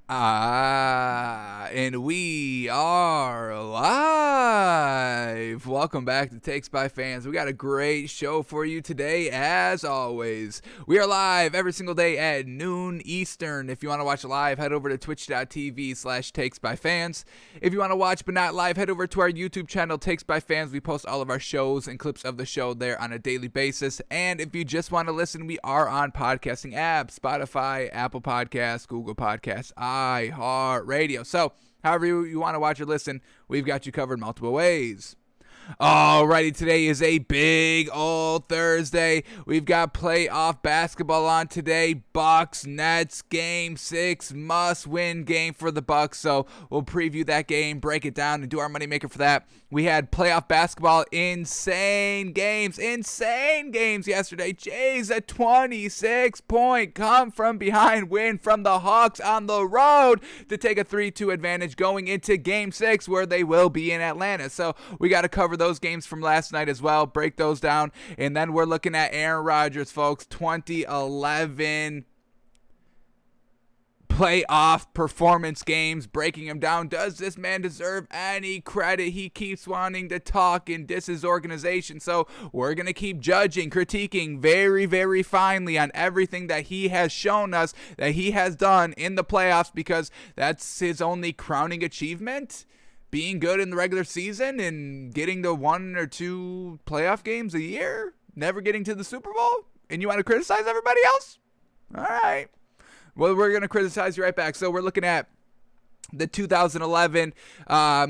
And we are live. Welcome back to Takes by Fans. We got a great show for you today, as always. We are live every single day at noon Eastern. If you want to watch live, head over to twitch.tv/takesbyfans. If you want to watch but not live, head over to our YouTube channel, Takes by Fans. We post all of our shows and clips of the show there on a daily basis. And if you just want to listen, we are on podcasting apps, Spotify, Apple Podcasts, Google Podcasts, iHeartRadio. So, however you want to watch or listen, we've got you covered multiple ways. Alrighty, today is a big old Thursday. We've got playoff basketball on today. Bucks, Nets, Game 6, must-win game for the Bucks. So we'll preview that game, break it down, and do our moneymaker for that. We had playoff basketball, insane games yesterday. Jays, a 26-point come-from-behind win from the Hawks on the road to take a 3-2 advantage going into Game 6, where they will be in Atlanta. So we got to cover those games from last night as well, break those down, and then we're looking at Aaron Rodgers, folks. 2011 playoff performance games, breaking him down. Does this man deserve any credit? He keeps wanting to talk and diss his organization, so we're going to keep judging, critiquing very, very finely on everything that he has shown us that he has done in the playoffs, because that's his only crowning achievement. Being good in the regular season and getting to 1 or 2 playoff games a year, never getting to the Super Bowl, and you want to criticize everybody else? All right. Well, we're going to criticize you right back. So we're looking at the 2011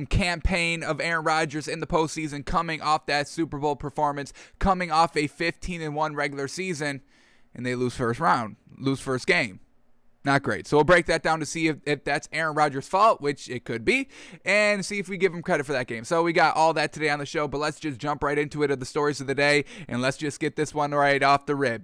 campaign of Aaron Rodgers in the postseason, coming off that Super Bowl performance, coming off a 15-1 regular season, and they lose first game. Not great. So we'll break that down to see if that's Aaron Rodgers' fault, which it could be, and see if we give him credit for that game. So we got all that today on the show, but let's just jump right into it of the stories of the day, and let's just get this one right off the rip.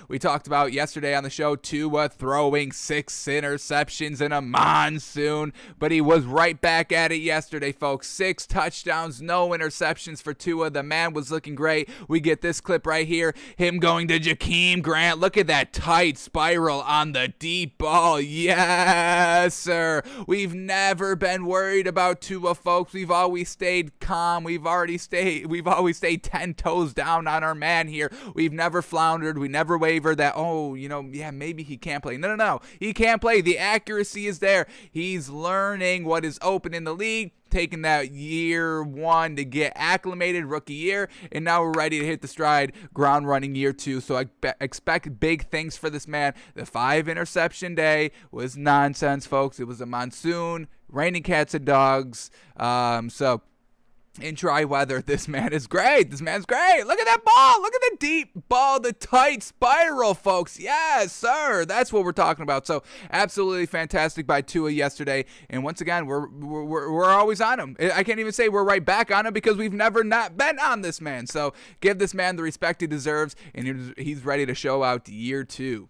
We talked about yesterday on the show Tua throwing 6 interceptions in a monsoon, but he was right back at it yesterday, folks. 6 touchdowns, no interceptions for Tua. The man was looking great. We get this clip right here, him going to Jakeem Grant. Look at that tight spiral on the deep ball. Yes, sir. We've never been worried about Tua, folks. We've always stayed calm. We've always stayed 10 toes down on our man here. We've never floundered. We never wavered that, maybe he can't play. No. He can't play. The accuracy is there. He's learning what is open in the league, taking that year 1 to get acclimated, rookie year, and now we're ready to hit the stride, ground running year 2. So I expect big things for this man. The 5 interception day was nonsense, folks. It was a monsoon, raining cats and dogs. In dry weather, this man is great. Look at that ball. Look at the deep ball, the tight spiral, folks. Yes, sir. That's what we're talking about. So absolutely fantastic by Tua yesterday. And once again, we're always on him. I can't even say we're right back on him, because we've never not been on this man. So give this man the respect he deserves, and he's ready to show out year 2.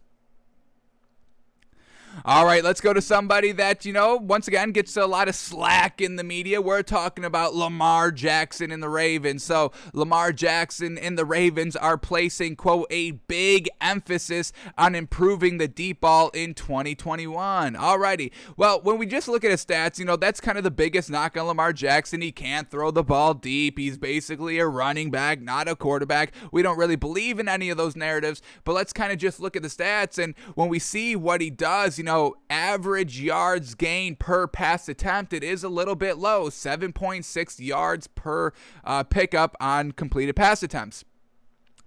All right, let's go to somebody that, once again, gets a lot of slack in the media. We're talking about Lamar Jackson and the Ravens. So Lamar Jackson and the Ravens are placing, quote, a big emphasis on improving the deep ball in 2021. All righty. Well, when we just look at his stats, that's kind of the biggest knock on Lamar Jackson. He can't throw the ball deep. He's basically a running back, not a quarterback. We don't really believe in any of those narratives, but let's kind of just look at the stats. And when we see what he does, average yards gained per pass attempt, it is a little bit low, 7.6 yards per pickup on completed pass attempts.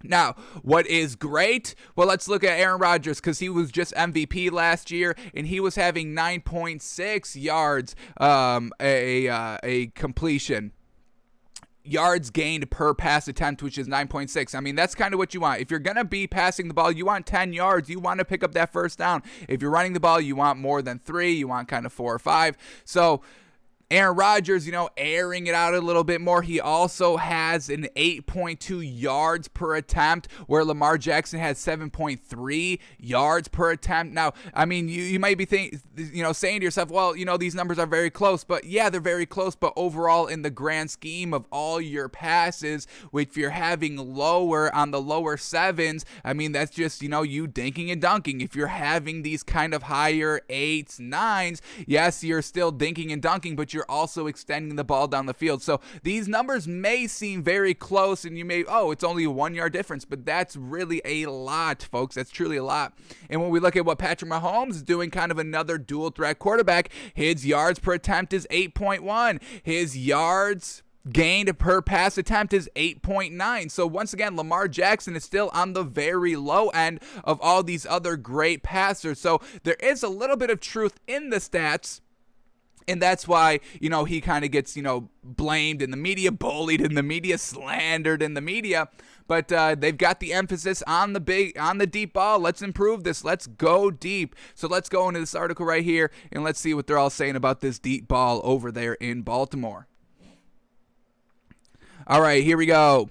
Now, what is great? Well, let's look at Aaron Rodgers, because he was just MVP last year, and he was having 9.6 yards a completion. Yards gained per pass attempt, which is 9.6. I mean, that's kind of what you want. If you're going to be passing the ball, you want 10 yards. You want to pick up that first down. If you're running the ball, you want more than 3. You want kind of 4 or 5. So Aaron Rodgers, airing it out a little bit more. He also has an 8.2 yards per attempt, where Lamar Jackson has 7.3 yards per attempt. Now, I mean, you might be saying to yourself, well, these numbers are very close. But yeah, they're very close. But overall, in the grand scheme of all your passes, if you're having on the lower sevens, I mean, that's just, you dinking and dunking. If you're having these kind of higher 8s, 9s, yes, you're still dinking and dunking, but you're also extending the ball down the field. So these numbers may seem very close, and you may, it's only a 1 yard difference, but that's really a lot, folks. That's truly a lot. And when we look at what Patrick Mahomes is doing, kind of another dual threat quarterback, his yards per attempt is 8.1. His yards gained per pass attempt is 8.9. So once again, Lamar Jackson is still on the very low end of all these other great passers. So there is a little bit of truth in the stats. And that's why, he kind of gets, blamed in the media, bullied in the media, slandered in the media. But they've got the emphasis on the deep ball. Let's improve this. Let's go deep. So let's go into this article right here, and let's see what they're all saying about this deep ball over there in Baltimore. All right, here we go.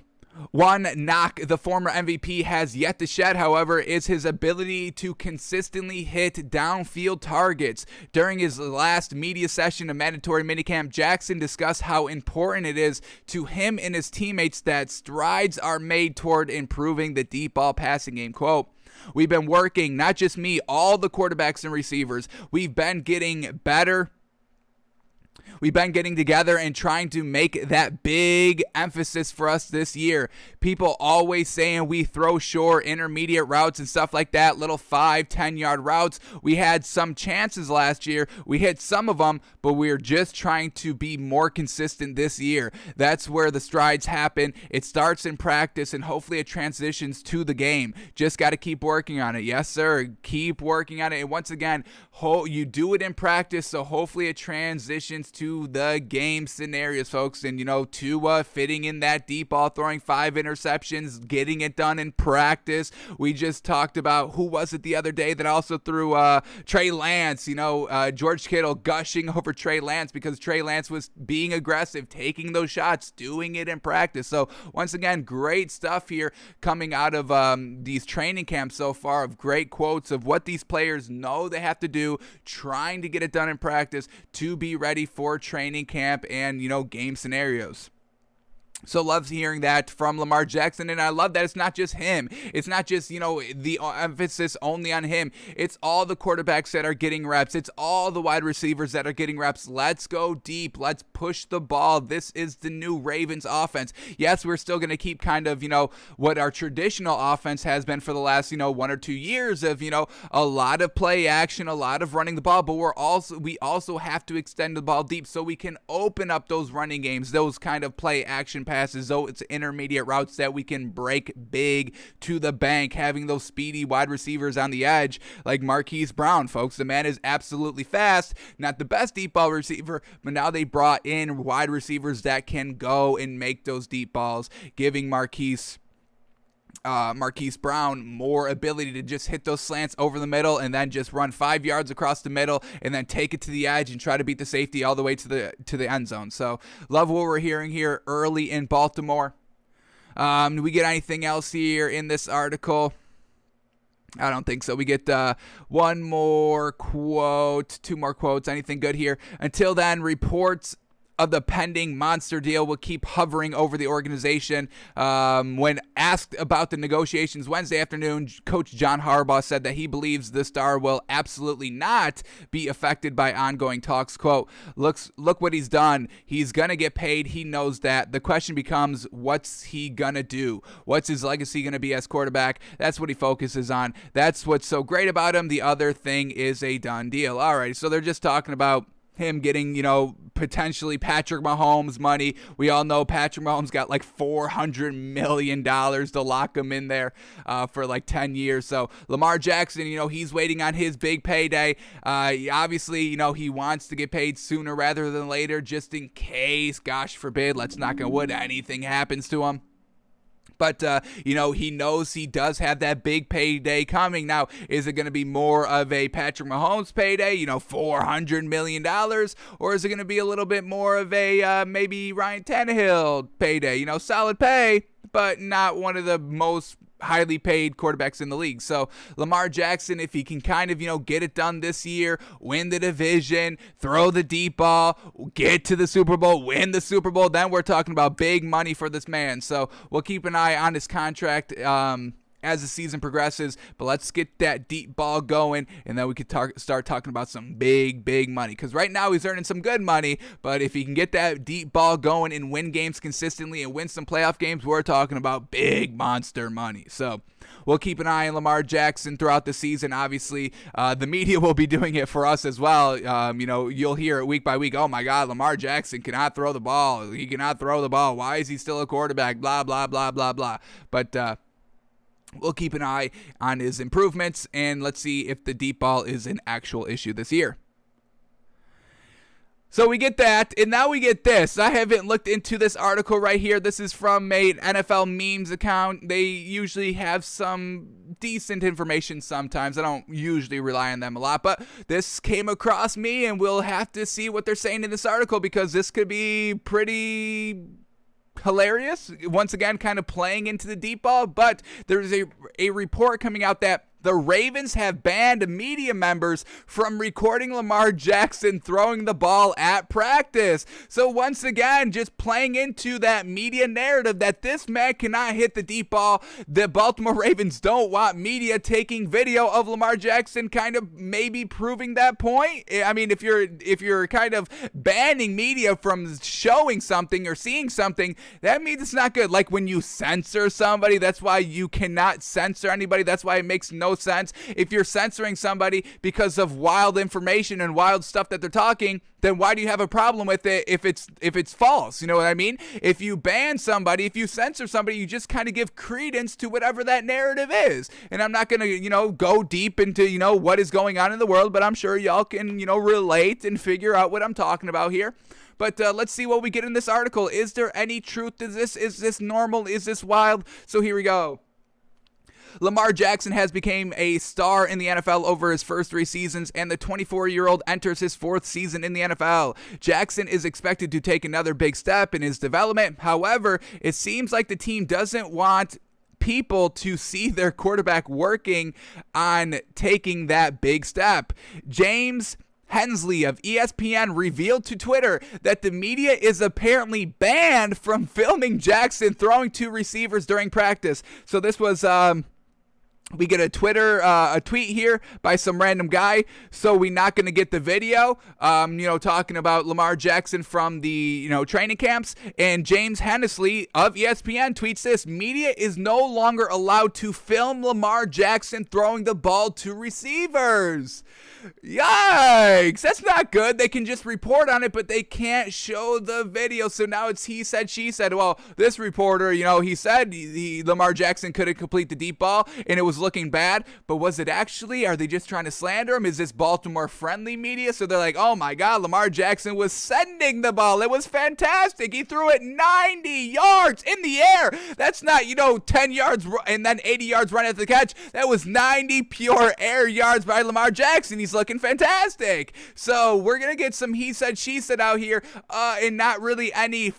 One knock the former MVP has yet to shed, however, is his ability to consistently hit downfield targets. During his last media session of mandatory minicamp, Jackson discussed how important it is to him and his teammates that strides are made toward improving the deep ball passing game. Quote, "We've been working, not just me, all the quarterbacks and receivers. We've been getting better. We've been getting together and trying to make that big emphasis for us this year. People always saying we throw short intermediate routes and stuff like that, little 5-10 yard routes. We had some chances last year. We hit some of them, but we're just trying to be more consistent this year. That's where the strides happen. It starts in practice, and hopefully it transitions to the game. Just got to keep working on it." Yes, sir. Keep working on it. And once again, you do it in practice, so hopefully it transitions to the game scenarios, folks. And, Tua fitting in that deep ball, throwing 5 interceptions, getting it done in practice. We just talked about, who was it the other day that also threw Trey Lance, George Kittle gushing over Trey Lance because Trey Lance was being aggressive, taking those shots, doing it in practice. So once again, great stuff here coming out of these training camps so far, of great quotes of what these players know they have to do, trying to get it done in practice to be ready for training camp and, game scenarios. So love hearing that from Lamar Jackson, and I love that it's not just him. It's not just, the emphasis only on him. It's all the quarterbacks that are getting reps. It's all the wide receivers that are getting reps. Let's go deep. Let's push the ball. This is the new Ravens offense. Yes, we're still going to keep kind of, what our traditional offense has been for the last, 1 or 2 years of, a lot of play action, a lot of running the ball, but we also have to extend the ball deep so we can open up those running games, those kind of play action passes, though it's intermediate routes that we can break big to the bank, having those speedy wide receivers on the edge like Marquise Brown, folks. The man is absolutely fast, not the best deep ball receiver, but now they brought in wide receivers that can go and make those deep balls, giving Marquise Brown more ability to just hit those slants over the middle and then just run 5 yards across the middle and then take it to the edge and try to beat the safety all the way to the end zone. So love what we're hearing here early in Baltimore. Do we get anything else here in this article? I don't think so. We get one more quote, 2 more quotes. Anything good here? Until then, reports of the pending monster deal will keep hovering over the organization. When asked about the negotiations Wednesday afternoon, Coach John Harbaugh said that he believes the star will absolutely not be affected by ongoing talks. Quote, look what he's done. He's going to get paid. He knows that. The question becomes, what's he going to do? What's his legacy going to be as quarterback? That's what he focuses on. That's what's so great about him. The other thing is a done deal. All right, so they're just talking about him getting, potentially Patrick Mahomes money. We all know Patrick Mahomes got like $400 million to lock him in there for like 10 years. So Lamar Jackson, he's waiting on his big payday. Obviously, he wants to get paid sooner rather than later, just in case, gosh forbid, let's knock on wood, anything happens to him. But, he knows he does have that big payday coming. Now, is it going to be more of a Patrick Mahomes payday, $400 million? Or is it going to be a little bit more of a maybe Ryan Tannehill payday? Solid pay, but not one of the most highly paid quarterbacks in the league. So Lamar Jackson, if he can kind of, get it done this year, win the division, throw the deep ball, get to the Super Bowl, win the Super Bowl, then we're talking about big money for this man. So we'll keep an eye on his contract as the season progresses, but let's get that deep ball going, and then we could start talking about some big money, because right now he's earning some good money, but if he can get that deep ball going and win games consistently and win some playoff games, we're talking about big monster money. So we'll keep an eye on Lamar Jackson throughout the season. Obviously, the media will be doing it for us as well. You'll hear it week by week. Oh my God, Lamar Jackson cannot throw the ball. He cannot throw the ball. Why is he still a quarterback? Blah, blah, blah, blah, blah. But we'll keep an eye on his improvements, and let's see if the deep ball is an actual issue this year. So we get that, and now we get this. I haven't looked into this article right here. This is from an NFL memes account. They usually have some decent information sometimes. I don't usually rely on them a lot, but this came across me, and we'll have to see what they're saying in this article, because this could be pretty hilarious. Once again, kind of playing into the deep ball, but there's a report coming out that the Ravens have banned media members from recording Lamar Jackson throwing the ball at practice. So once again, just playing into that media narrative that this man cannot hit the deep ball. The Baltimore Ravens don't want media taking video of Lamar Jackson, kind of maybe proving that point. I mean, if you're kind of banning media from showing something or seeing something, that means it's not good. Like when you censor somebody, that's why you cannot censor anybody. That's why it makes no sense. If you're censoring somebody because of wild information and wild stuff that they're talking, then why do you have a problem with it if it's false? You know what I mean? If you ban somebody, if you censor somebody, you just kind of give credence to whatever that narrative is. And I'm not going to, go deep into, what is going on in the world, but I'm sure y'all can, relate and figure out what I'm talking about here. But let's see what we get in this article. Is there any truth to this? Is this normal? Is this wild? So here we go. Lamar Jackson has become a star in the NFL over his first 3 seasons, and the 24-year-old enters his 4th season in the NFL. Jackson is expected to take another big step in his development. However, it seems like the team doesn't want people to see their quarterback working on taking that big step. James Hensley of ESPN revealed to Twitter that the media is apparently banned from filming Jackson throwing to receivers during practice. So this was we get a tweet here by some random guy, so we're not going to get the video, talking about Lamar Jackson from the, training camps. And James Hensley of ESPN tweets this: media is no longer allowed to film Lamar Jackson throwing the ball to receivers. Yikes, that's not good. They can just report on it, but they can't show the video. So now it's he said, she said. Well, this reporter, he said Lamar Jackson couldn't complete the deep ball, and it was looking bad. But was it actually? Are they just trying to slander him? Is this Baltimore-friendly media? So they're like, oh my God, Lamar Jackson was sending the ball. It was fantastic. He threw it 90 yards in the air. That's not, 10 yards and then 80 yards right after the catch. That was 90 pure air yards by Lamar Jackson. He's looking fantastic. So we're going to get some he said, she said out here, and not really any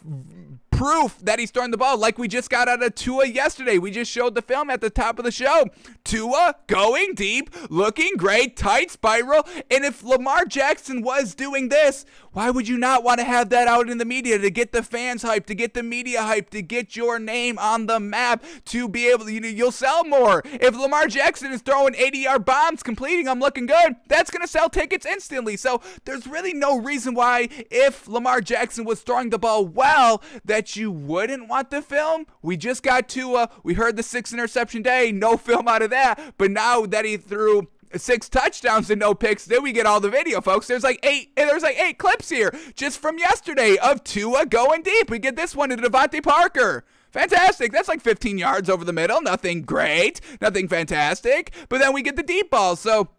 proof that he's throwing the ball, like we just got out of Tua yesterday. We just showed the film at the top of the show. Tua going deep, looking great, tight spiral. And if Lamar Jackson was doing this, why would you not want to have that out in the media to get the fans hyped, to get the media hyped, to get your name on the map, to be able to, you'll sell more. If Lamar Jackson is throwing 80-yard bombs, completing them, looking good, that's going to sell tickets instantly. So there's really no reason why, if Lamar Jackson was throwing the ball well, that you wouldn't want the film. We just got Tua. We heard the 6 interception day, no film out of that. But now that he threw 6 touchdowns and no picks, then we get all the video, folks. There's like 8 clips here just from yesterday of Tua going deep. We get this one to Devontae Parker. Fantastic. That's like 15 yards over the middle. Nothing great. Nothing fantastic. But then we get the deep ball. So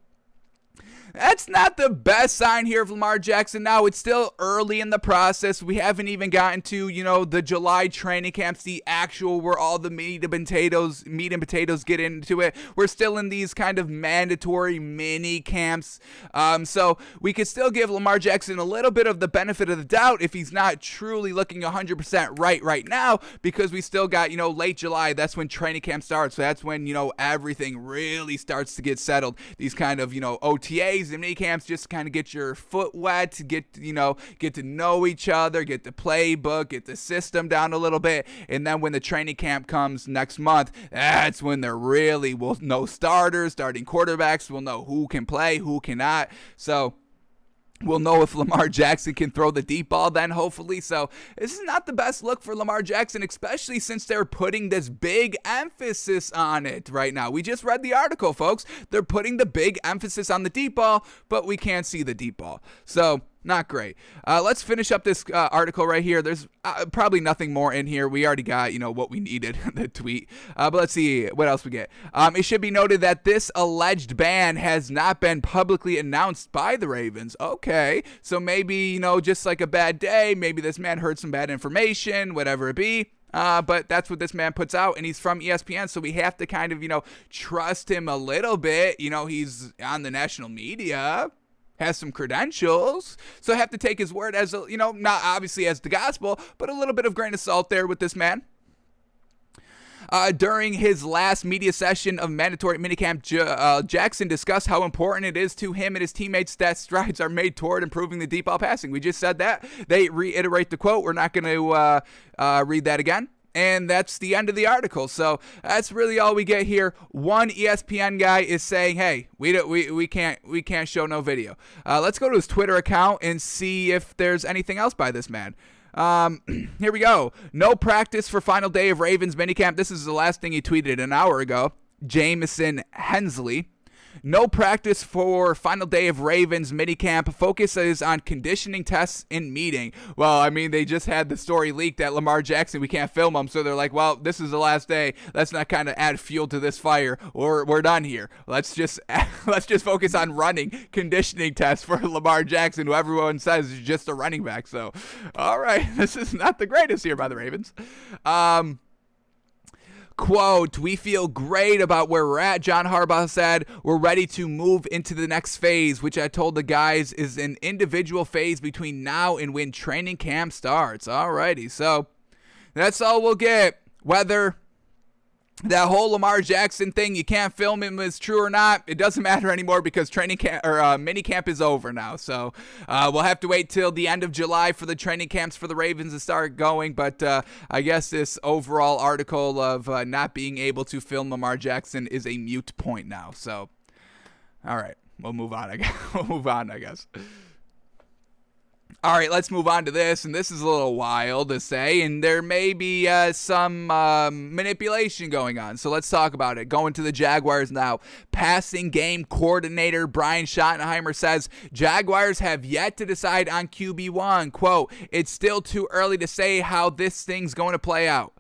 That's not the best sign here of Lamar Jackson. Now, it's still early in the process. We haven't even gotten to, the July training camps, the actual where all the meat and potatoes get into it. We're still in these kind of mandatory mini camps. So we could still give Lamar Jackson a little bit of the benefit of the doubt if he's not truly looking 100% right now, because we still got, late July. That's when training camp starts. So that's when, everything really starts to get settled. These kind of, OTAs and mini camps just kind of get your foot wet, get to know each other, get the playbook, get the system down a little bit. And then when the training camp comes next month, that's when we'll know starters, starting quarterbacks, we'll know who can play, who cannot. So we'll know if Lamar Jackson can throw the deep ball then, hopefully. So this is not the best look for Lamar Jackson, especially since they're putting this big emphasis on it right now. We just read the article, folks. They're putting the big emphasis on the deep ball, but we can't see the deep ball. So not great. Let's finish up this article right here. There's probably nothing more in here. We already got, what we needed, the tweet. But let's see what else we get. It should be noted that this alleged ban has not been publicly announced by the Ravens. Okay, so maybe, just like a bad day, maybe this man heard some bad information, whatever it be. But that's what this man puts out, and he's from ESPN, so we have to kind of, trust him a little bit. He's on the national media, has some credentials, so I have to take his word as, not obviously as the gospel, but a little bit of grain of salt there with this man. During his last media session of mandatory minicamp, Jackson discussed how important it is to him and his teammates that strides are made toward improving the deep ball passing. We just said that. They reiterate the quote. We're not going to read that again. And that's the end of the article. So that's really all we get here. One ESPN guy is saying, "Hey, we can't show no video." Let's go to his Twitter account and see if there's anything else by this man. Here we go. No practice for final day of Ravens minicamp. This is the last thing he tweeted an hour ago. Jamison Hensley. No practice for final day of Ravens minicamp. Focus is on conditioning tests and meeting. Well, I mean, they just had the story leaked that Lamar Jackson, we can't film him, so they're like, well, this is the last day. Let's not kind of add fuel to this fire. We're done here. Let's just focus on running conditioning tests for Lamar Jackson, who everyone says is just a running back. So, all right, this is not the greatest here by the Ravens. Quote, "We feel great about where we're at," John Harbaugh said. "We're ready to move into the next phase," which I told the guys is an individual phase between now and when training camp starts. Alrighty, so that's all we'll get. Whether that whole Lamar Jackson thing, you can't film him, is true or not, it doesn't matter anymore because training camp or mini camp is over now. So we'll have to wait till the end of July for the training camps for the Ravens to start going. But I guess this overall article of not being able to film Lamar Jackson is a mute point now. So, all right, we'll move on. I guess. All right, let's move on to this, and this is a little wild to say, and there may be some manipulation going on, so let's talk about it. Going to the Jaguars now. Passing game coordinator Brian Schottenheimer says Jaguars have yet to decide on QB1. Quote, "It's still too early to say how this thing's going to play out."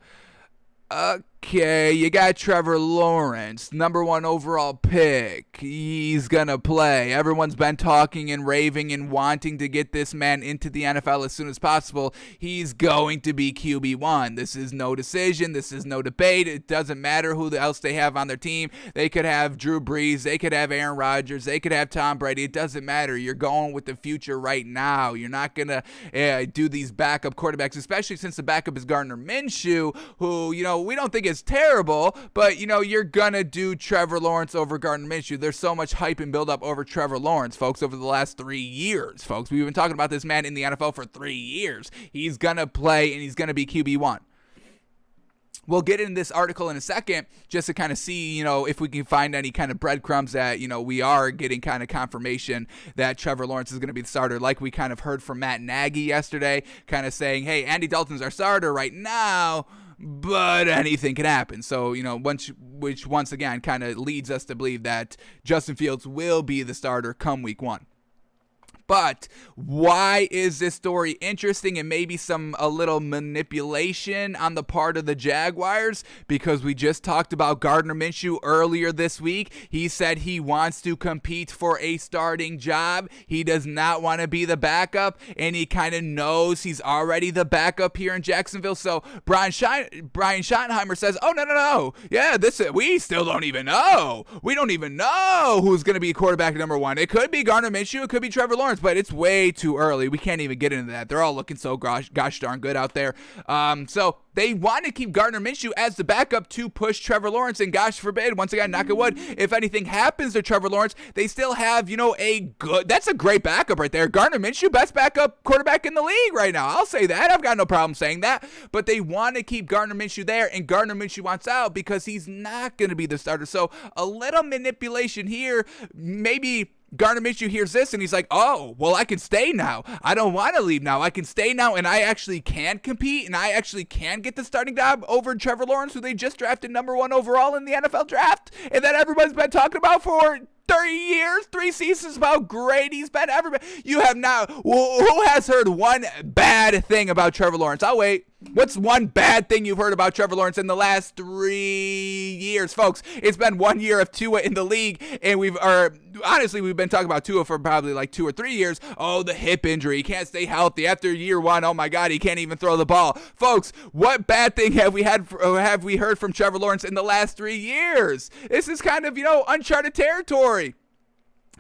Okay, you got Trevor Lawrence, number 1 overall pick. He's going to play. Everyone's been talking and raving and wanting to get this man into the NFL as soon as possible. He's going to be QB1. This is no decision. This is no debate. It doesn't matter who else they have on their team. They could have Drew Brees. They could have Aaron Rodgers. They could have Tom Brady. It doesn't matter. You're going with the future right now. You're not going to do these backup quarterbacks, especially since the backup is Gardner Minshew, who, we don't think is terrible, but, you're going to do Trevor Lawrence over Gardner Minshew. There's so much hype and build up over Trevor Lawrence, folks, over the last 3 years, folks. We've been talking about this man in the NFL for 3 years. He's going to play, and he's going to be QB1. We'll get into this article in a second just to kind of see, if we can find any kind of breadcrumbs that, we are getting kind of confirmation that Trevor Lawrence is going to be the starter, like we kind of heard from Matt Nagy yesterday, kind of saying, hey, Andy Dalton's our starter right now, but anything can happen. So, which once again kind of leads us to believe that Justin Fields will be the starter come week 1. But why is this story interesting and maybe a little manipulation on the part of the Jaguars? Because we just talked about Gardner Minshew earlier this week. He said he wants to compete for a starting job. He does not want to be the backup, and he kind of knows he's already the backup here in Jacksonville. So Brian Schottenheimer says, oh, no. Yeah, we still don't even know. We don't even know who's going to be quarterback number one. It could be Gardner Minshew. It could be Trevor Lawrence, but it's way too early. We can't even get into that. They're all looking so gosh darn good out there. So they want to keep Gardner Minshew as the backup to push Trevor Lawrence, and gosh forbid, once again, knock on wood, if anything happens to Trevor Lawrence, they still have, that's a great backup right there. Gardner Minshew, best backup quarterback in the league right now. I'll say that. I've got no problem saying that. But they want to keep Gardner Minshew there, and Gardner Minshew wants out because he's not going to be the starter. So a little manipulation here. Maybe Gardner Minshew hears this and he's like, oh, well, I can stay now. I don't want to leave now. I can stay now, and I actually can compete, and I actually can get the starting job over Trevor Lawrence, who they just drafted number 1 overall in the NFL draft, and that everybody's been talking about for 30 years, 3 seasons, about how great he's been. Everybody, you have now. Who has heard one bad thing about Trevor Lawrence? I'll wait. What's one bad thing you've heard about Trevor Lawrence in the last 3 years, folks? It's been 1 year of Tua in the league, and we've been talking about Tua for probably like 2 or 3 years. Oh, the hip injury. He can't stay healthy after year 1. Oh my God, he can't even throw the ball. Folks, what bad thing have we heard from Trevor Lawrence in the last 3 years? This is kind of, uncharted territory.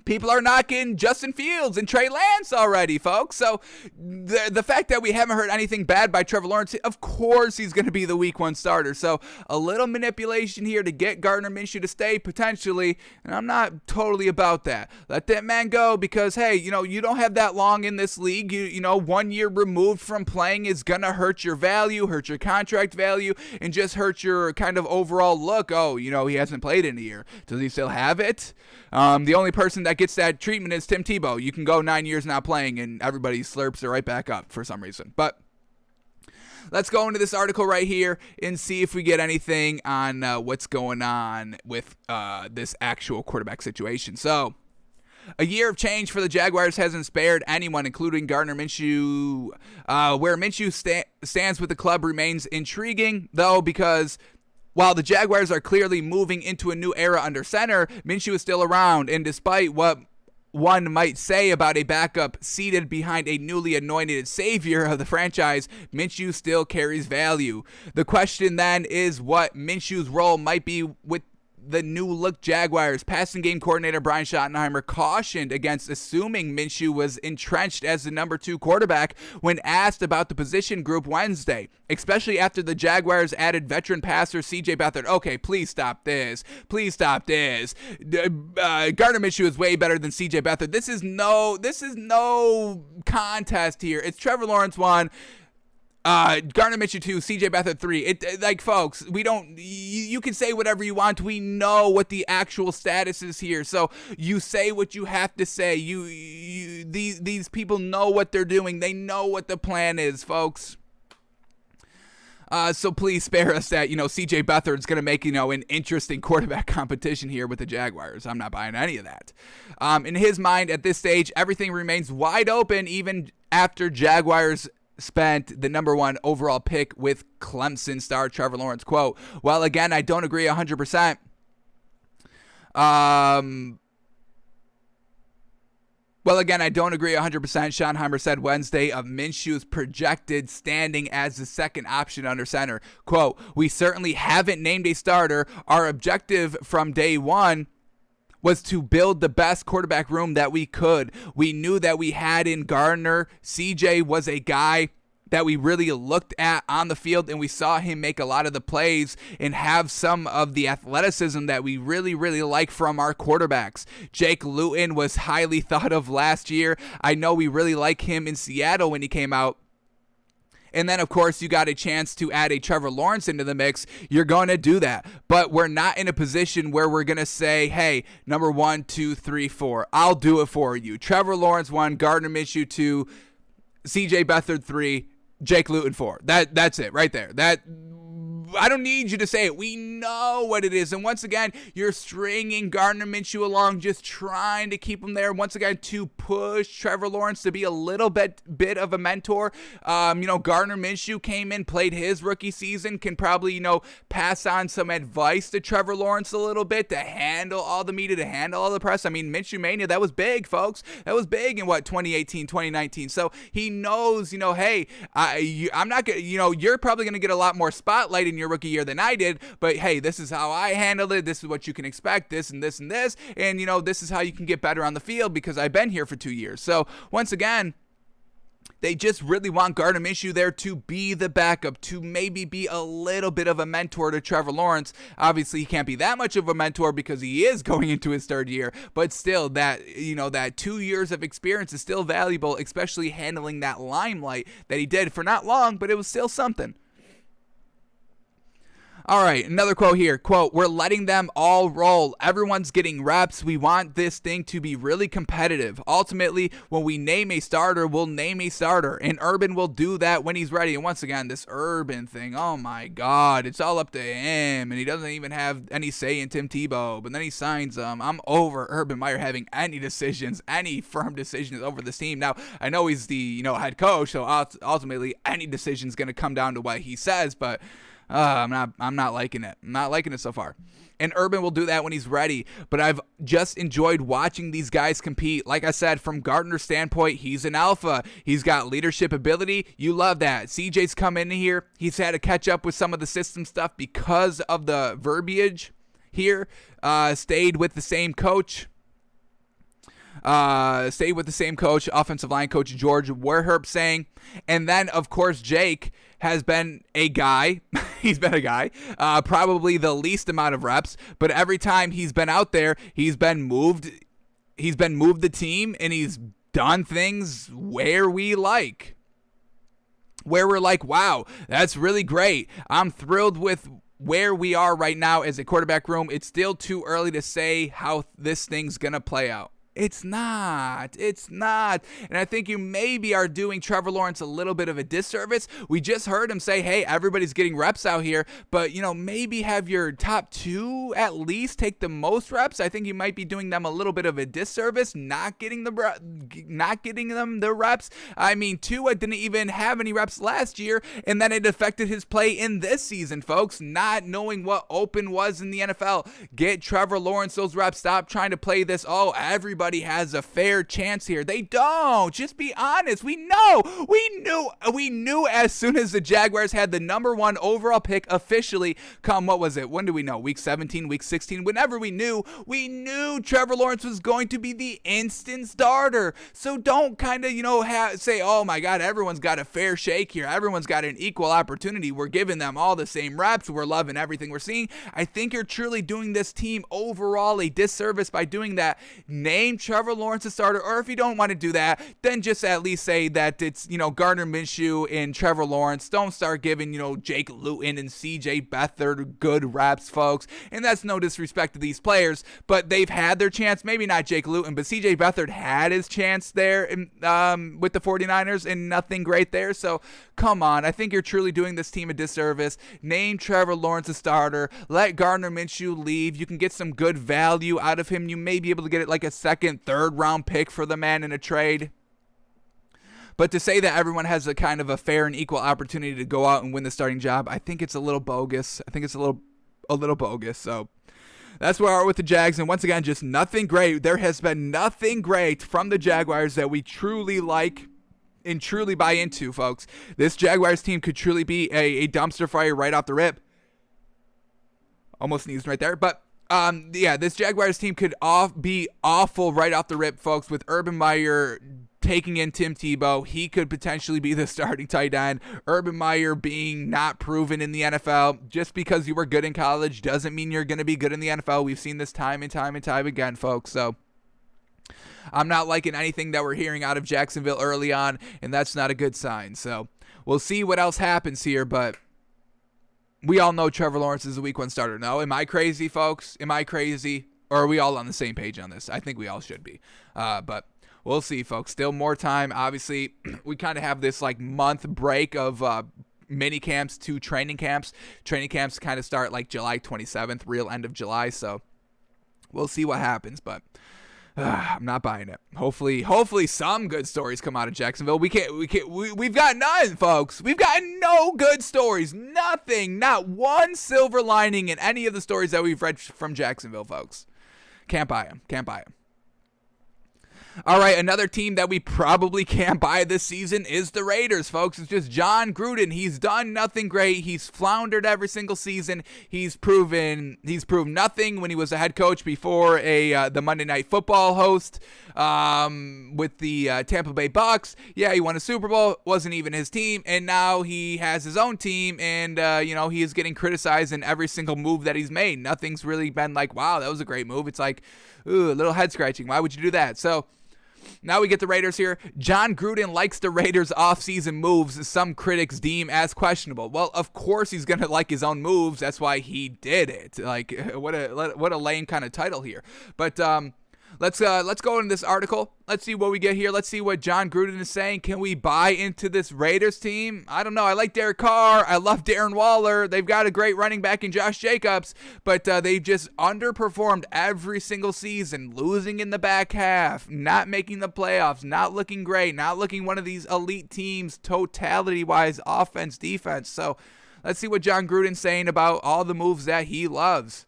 People are knocking Justin Fields and Trey Lance already, folks. So the fact that we haven't heard anything bad by Trevor Lawrence, of course he's going to be the week 1 starter. So a little manipulation here to get Gardner Minshew to stay potentially, and I'm not totally about that. Let that man go because, hey, you don't have that long in this league. 1 year removed from playing is going to hurt your value, hurt your contract value, and just hurt your kind of overall look. Oh, he hasn't played in a year. Does he still have it? The only person that gets that treatment is Tim Tebow. You can go 9 years not playing and everybody slurps it right back up for some reason. But let's go into this article right here and see if we get anything on what's going on with this actual quarterback situation. So, a year of change for the Jaguars hasn't spared anyone, including Gardner Minshew. Where Minshew stands with the club remains intriguing, though, because while the Jaguars are clearly moving into a new era under center, Minshew is still around, and despite what one might say about a backup seated behind a newly anointed savior of the franchise, Minshew still carries value. The question then is what Minshew's role might be with the new look Jaguars. Passing game coordinator Brian Schottenheimer cautioned against assuming Minshew was entrenched as the number 2 quarterback when asked about the position group Wednesday, especially after the Jaguars added veteran passer CJ Beathard. Okay, please stop this. Gardner Minshew is way better than CJ Beathard. This is no contest here. It's Trevor Lawrence 1. Gardner Minshew 2, CJ Beathard 3. Folks, we don't. You can say whatever you want. We know what the actual status is here. So you say what you have to say. These people know what they're doing. They know what the plan is, folks. So please spare us that, CJ Beathard's going to make, an interesting quarterback competition here with the Jaguars. I'm not buying any of that. In his mind, at this stage, everything remains wide open, even after Jaguars spent the number 1 overall pick with Clemson star Trevor Lawrence. Quote, well, again, I don't agree 100%. Schottenheimer said Wednesday of Minshew's projected standing as the second option under center. Quote, we certainly haven't named a starter. Our objective from day 1 was to build the best quarterback room that we could. We knew that we had in Gardner. CJ was a guy that we really looked at on the field, and we saw him make a lot of the plays and have some of the athleticism that we really, really like from our quarterbacks. Jake Luton was highly thought of last year. I know we really like him in Seattle when he came out. And then, of course, you got a chance to add a Trevor Lawrence into the mix. You're going to do that. But we're not in a position where we're going to say, hey, number 1, 2, 3, 4. I'll do it for you. Trevor Lawrence 1, Gardner Minshew 2, CJ Beathard 3, Jake Luton 4. That's it right there. I don't need you to say it. We know what it is. And once again, you're stringing Gardner Minshew along, just trying to keep him there. Once again, to push Trevor Lawrence to be a little bit of a mentor. Gardner Minshew came in, played his rookie season, can probably, pass on some advice to Trevor Lawrence a little bit to handle all the media, to handle all the press. I mean, Minshew Mania, that was big, folks. That was big in 2018, 2019. So he knows, hey, I'm not going to, you're probably going to get a lot more spotlight in your rookie year than I did, but hey, this is how I handled it. This is what you can expect, this and this and this. And, this is how you can get better on the field because I've been here for 2 years. So once again, they just really want Gardner Minshew there to be the backup, to maybe be a little bit of a mentor to Trevor Lawrence. Obviously, he can't be that much of a mentor because he is going into his third year, but still, that 2 years of experience is still valuable, especially handling that limelight that he did for not long, but it was still something. All right, another quote here. Quote, "We're letting them all roll. Everyone's getting reps. We want this thing to be really competitive. Ultimately, when we name a starter, we'll name a starter. And Urban will do that when he's ready." And once again, this Urban thing, oh my God, it's all up to him. And he doesn't even have any say in Tim Tebow. But then he signs him. I'm over Urban Meyer having any decisions, any firm decisions over this team. Now, I know he's the head coach, so ultimately any decision is going to come down to what he says, but I'm not liking it. I'm not liking it so far. And Urban will do that when he's ready. But I've just enjoyed watching these guys compete. Like I said, from Gardner's standpoint, he's an alpha. He's got leadership ability. You love that. CJ's come in here. He's had to catch up with some of the system stuff because of the verbiage here. Stayed with the same coach. Offensive line coach George Werherp saying. And then, of course, Jake has been a guy. He's been a guy, probably the least amount of reps, but every time he's been out there, he's been moved the team, and he's done things where we're like, wow, that's really great. I'm thrilled with where we are right now as a quarterback room. It's still too early to say how this thing's going to play out. It's not. And I think you maybe are doing Trevor Lawrence a little bit of a disservice. We just heard him say, hey, everybody's getting reps out here, but, maybe have your top two at least take the most reps. I think you might be doing them a little bit of a disservice, not getting them the reps. I mean, Tua didn't even have any reps last year, and then it affected his play in this season, folks, not knowing what open was in the NFL. Get Trevor Lawrence those reps. Stop trying to play this, everybody has a fair chance here. They don't. Just be honest. We knew as soon as the Jaguars had the number 1 overall pick officially come, what was it? When do we know? Week 17, week 16? Whenever we knew Trevor Lawrence was going to be the instant starter. So don't kind of, say, oh my God, everyone's got a fair shake here. Everyone's got an equal opportunity. We're giving them all the same reps. We're loving everything we're seeing. I think you're truly doing this team overall a disservice by doing that. Name Trevor Lawrence a starter, or if you don't want to do that, then just at least say that it's, Gardner Minshew and Trevor Lawrence. Don't start giving, Jake Luton and CJ Beathard good reps, folks. And that's no disrespect to these players, but they've had their chance. Maybe not Jake Luton, but CJ Beathard had his chance there with the 49ers, and nothing great there. So come on. I think you're truly doing this team a disservice. Name Trevor Lawrence a starter. Let Gardner Minshew leave. You can get some good value out of him. You may be able to get it like a second, third round pick for the man in a trade. But to say that everyone has a kind of a fair and equal opportunity to go out and win the starting job, I think it's a little bogus. I think it's a little bogus. So that's where we are with the Jags. And once again, just nothing great. There has been nothing great from the Jaguars that we truly like and truly buy into, folks. This Jaguars team could truly be a dumpster fire right off the rip. Almost sneezed right there, but this Jaguars team could be awful right off the rip, folks, with Urban Meyer taking in Tim Tebow. He could potentially be the starting tight end. Urban Meyer being not proven in the NFL. Just because you were good in college doesn't mean you're going to be good in the NFL. We've seen this time and time and time again, folks. So I'm not liking anything that we're hearing out of Jacksonville early on, and that's not a good sign. So we'll see what else happens here, but we all know Trevor Lawrence is a week 1 starter. No, am I crazy, folks? Am I crazy? Or are we all on the same page on this? I think we all should be. But we'll see, folks. Still more time. Obviously, we kind of have this month break of mini camps to training camps. Training camps kind of start like July 27th, real end of July. So we'll see what happens, but I'm not buying it. Hopefully some good stories come out of Jacksonville. We've got none, folks. We've got no good stories. Nothing. Not one silver lining in any of the stories that we've read from Jacksonville, folks. Can't buy them. All right, another team that we probably can't buy this season is the Raiders, folks. It's just Jon Gurden. He's done nothing great. He's floundered every single season. He's proven nothing when he was a head coach before the Monday Night Football host with the Tampa Bay Bucks. Yeah, he won a Super Bowl. Wasn't even his team, and now he has his own team, and he is getting criticized in every single move that he's made. Nothing's really been like, wow, that was a great move. It's like, ooh, a little head scratching. Why would you do that? So now we get the Raiders here. Jon Gurden likes the Raiders' offseason moves some critics deem as questionable. Well, of course he's going to like his own moves. That's why he did it. Like, what a lame kind of title here. But let's go into this article. Let's see what we get here. Let's see what Jon Gurden is saying. Can we buy into this Raiders team? I don't know. I like Derek Carr. I love Darren Waller. They've got a great running back in Josh Jacobs, but they've just underperformed every single season, losing in the back half, not making the playoffs, not looking great, not looking one of these elite teams totality-wise, offense, defense. So let's see what Jon Gruden's saying about all the moves that he loves.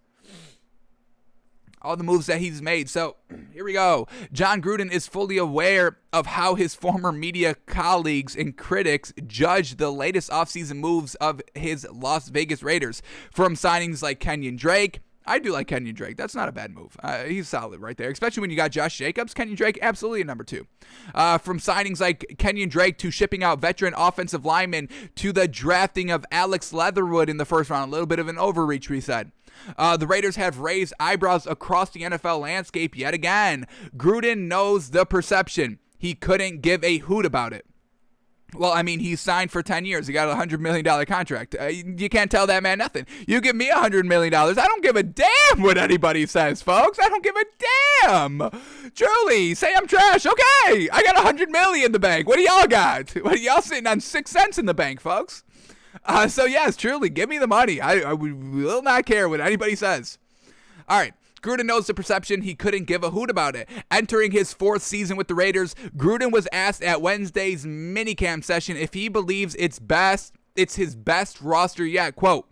All the moves that he's made. So here we go. Jon Gurden is fully aware of how his former media colleagues and critics judge the latest offseason moves of his Las Vegas Raiders. From signings like Kenyon Drake. I do like Kenyon Drake. That's not a bad move. He's solid right there, especially when you got Josh Jacobs. Kenyon Drake, absolutely a number 2. From signings like Kenyon Drake to shipping out veteran offensive linemen to the drafting of Alex Leatherwood in the first round. A little bit of an overreach, we said. The Raiders have raised eyebrows across the NFL landscape yet again. Gruden knows the perception. He couldn't give a hoot about it. Well, I mean, he's signed for 10 years. He got a $100 million contract. You can't tell that man nothing. You give me $100 million. I don't give a damn what anybody says, folks. I don't give a damn. Truly, say I'm trash. Okay, I got $100 million in the bank. What do y'all got? What are y'all sitting on 6 cents in the bank, folks? So yes, truly, give me the money. I will not care what anybody says. All right. Gruden knows the perception. He couldn't give a hoot about it. Entering his 4th season with the Raiders, Gruden was asked at Wednesday's minicamp session if he believes it's his best roster yet. Quote,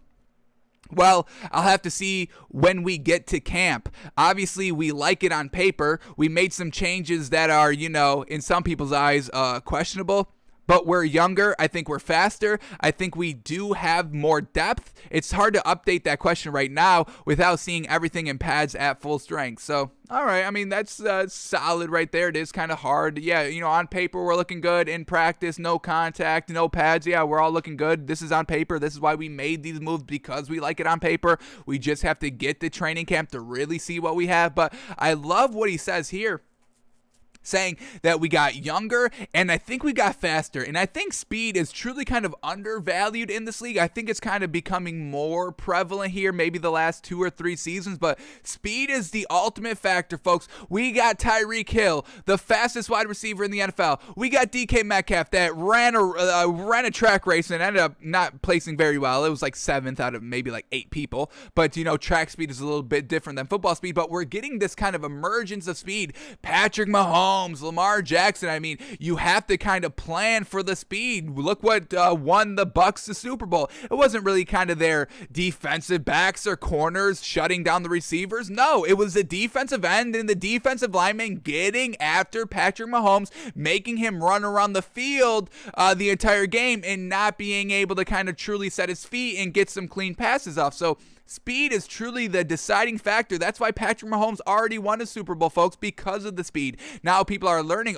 "Well, I'll have to see when we get to camp. Obviously, we like it on paper. We made some changes that are, in some people's eyes, questionable. But we're younger. I think we're faster. I think we do have more depth. It's hard to update that question right now without seeing everything in pads at full strength." So, all right. I mean, that's solid right there. It is kind of hard. Yeah, on paper, we're looking good. In practice, no contact, no pads. Yeah, we're all looking good. This is on paper. This is why we made these moves, because we like it on paper. We just have to get to training camp to really see what we have. But I love what he says here, saying that we got younger and I think we got faster. And I think speed is truly kind of undervalued in this league. I think it's kind of becoming more prevalent here, maybe the last 2 or 3 seasons, but speed is the ultimate factor, folks. We got Tyreek Hill, the fastest wide receiver in the NFL. We got DK Metcalf that ran a track race and ended up not placing very well. It was like 7th out of maybe like 8 people. But, track speed is a little bit different than football speed, but we're getting this kind of emergence of speed. Patrick Mahomes, Lamar Jackson. I mean, you have to kind of plan for the speed. Look what won the Bucks the Super Bowl. It wasn't really kind of their defensive backs or corners shutting down the receivers. No, it was the defensive end and the defensive lineman getting after Patrick Mahomes, making him run around the field the entire game and not being able to kind of truly set his feet and get some clean passes off. So speed is truly the deciding factor. That's why Patrick Mahomes already won a Super Bowl, folks, because of the speed. Now people are learning,